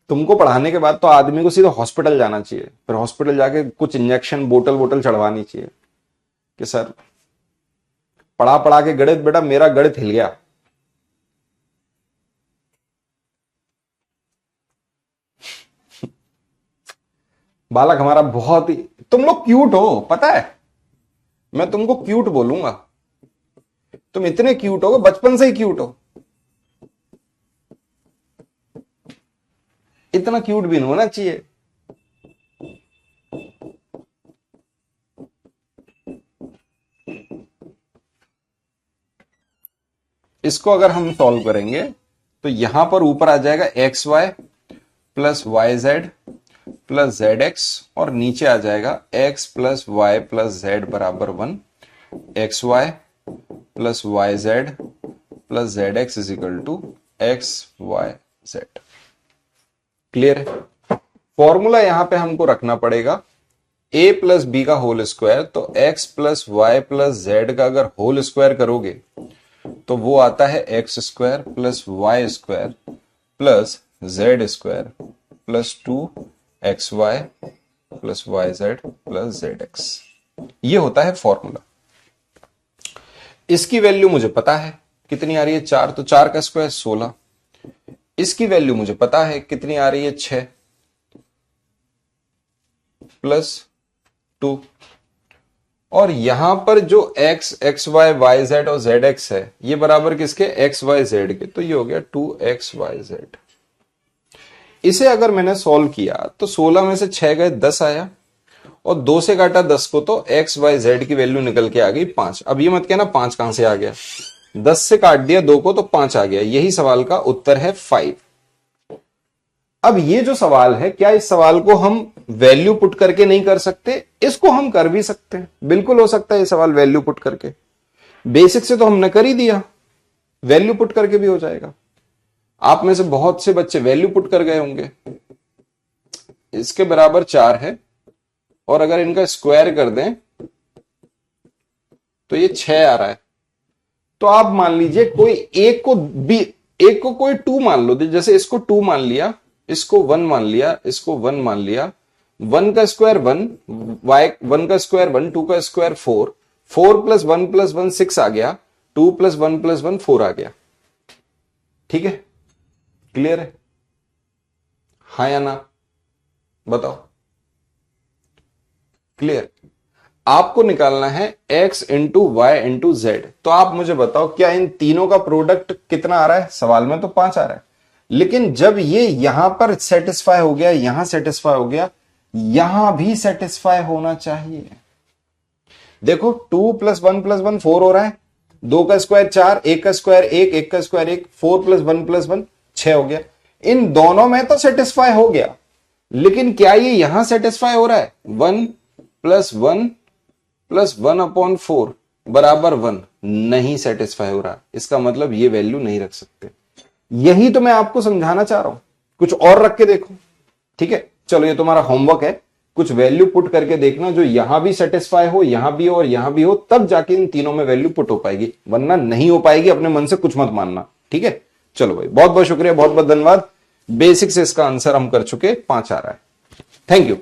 तुमको पढ़ाने के बाद तो आदमी को सीधा हॉस्पिटल जाना चाहिए, फिर हॉस्पिटल जाके कुछ इंजेक्शन बोतल बोतल चढ़वानी चाहिए कि सर पढ़ा पढ़ा के गणित, बेटा मेरा गणित हिल गया। बालक हमारा बहुत ही, तुम लोग क्यूट हो पता है, मैं तुमको क्यूट बोलूंगा। तुम इतने क्यूट हो, बचपन से ही क्यूट हो। इतना क्यूट भी नहीं होना चाहिए। इसको अगर हम सॉल्व करेंगे तो यहां पर ऊपर आ जाएगा x y plus y z plus z x, और नीचे आ जाएगा x plus y plus z बराबर 1, x y plus y z plus z x is equal to x y z. Clear है? फॉर्मूला यहां पे हमको रखना पड़ेगा a प्लस बी का होल स्क्वायर, तो x plus y plus z का अगर होल स्क्वायर करोगे तो वो आता है x square plus y square plus z square plus 2xy plus y z plus z x. ये होता है फॉर्मूला। इसकी वैल्यू मुझे पता है कितनी आ रही है 4, तो 4 का स्क्वायर 16। इसकी वैल्यू मुझे पता है कितनी आ रही है 6 प्लस 2, और यहां पर जो x x y y z और जेड एक्स है ये बराबर किसके? एक्स वाई जेड के, तो ये हो गया 2x y z। इसे अगर मैंने सॉल्व किया तो 16 में से 6 गए 10 आया, और 2 से काटा 10 को तो x y z की वैल्यू निकल के आ गई 5। अब ये मत कहना 5 कहां से आ गया, 10 से काट दिया 2 को तो 5 आ गया। यही सवाल का उत्तर है 5। अब ये जो सवाल है, क्या इस सवाल को हम वैल्यू पुट करके नहीं कर सकते? इसको हम कर भी सकते हैं, बिल्कुल हो सकता है ये सवाल वैल्यू पुट करके। बेसिक से तो हमने कर ही दिया, वैल्यू पुट करके भी हो जाएगा। आप में से बहुत से बच्चे वैल्यू पुट कर गए होंगे। इसके बराबर 4 है, और अगर इनका स्क्वायर कर दें तो ये 6 आ रहा है। तो आप मान लीजिए कोई एक को कोई 2 मान लो, जैसे इसको 2 मान लिया, इसको 1 मान लिया, इसको 1 मान लिया। 1 का स्क्वायर 1, वाई 1 का स्क्वायर 1, 2 का स्क्वायर 4, 4 प्लस 1 6 आ गया, 2 प्लस 1 4 आ गया। ठीक है, क्लियर है? हाँ या ना बताओ? क्लियर? आपको निकालना है x into y into z. तो आप मुझे बताओ क्या इन तीनों का प्रोडक्ट कितना आ रहा है? सवाल में तो 5 आ रहा है, लेकिन जब ये यहां पर सेटिस्फाई हो गया, यहां सेटिस्फाई हो गया, यहां भी सेटिस्फाई होना चाहिए। देखो 2 प्लस 1 4 हो रहा है, 2 का स्क्वायर 4, 1 का स्क्वायर 1, 1 का स्क्वायर 1, 4 प्लस 1 6 हो गया। इन दोनों में तो सेटिस्फाई हो गया, लेकिन क्या ये यहां सेटिस्फाई हो रहा है? 1 प्लस 1 बराबर 1 नहीं सेटिस्फाई हो रहा। इसका मतलब ये वैल्यू नहीं रख सकते। यही तो मैं आपको समझाना चाह रहा हूं, कुछ और रख के देखो। ठीक है, चलो ये तुम्हारा होमवर्क है, कुछ वैल्यू पुट करके देखना जो यहां भी सेटिस्फाई हो, यहां भी हो और यहां भी हो, तब जाके इन तीनों में वैल्यू पुट हो पाएगी, वरना नहीं हो पाएगी। अपने मन से कुछ मत मानना। ठीक है, चलो भाई, बहुत बहुत शुक्रिया, बहुत बहुत धन्यवाद। बेसिक से इसका आंसर हम कर चुके, 5 आ रहा है। Thank you.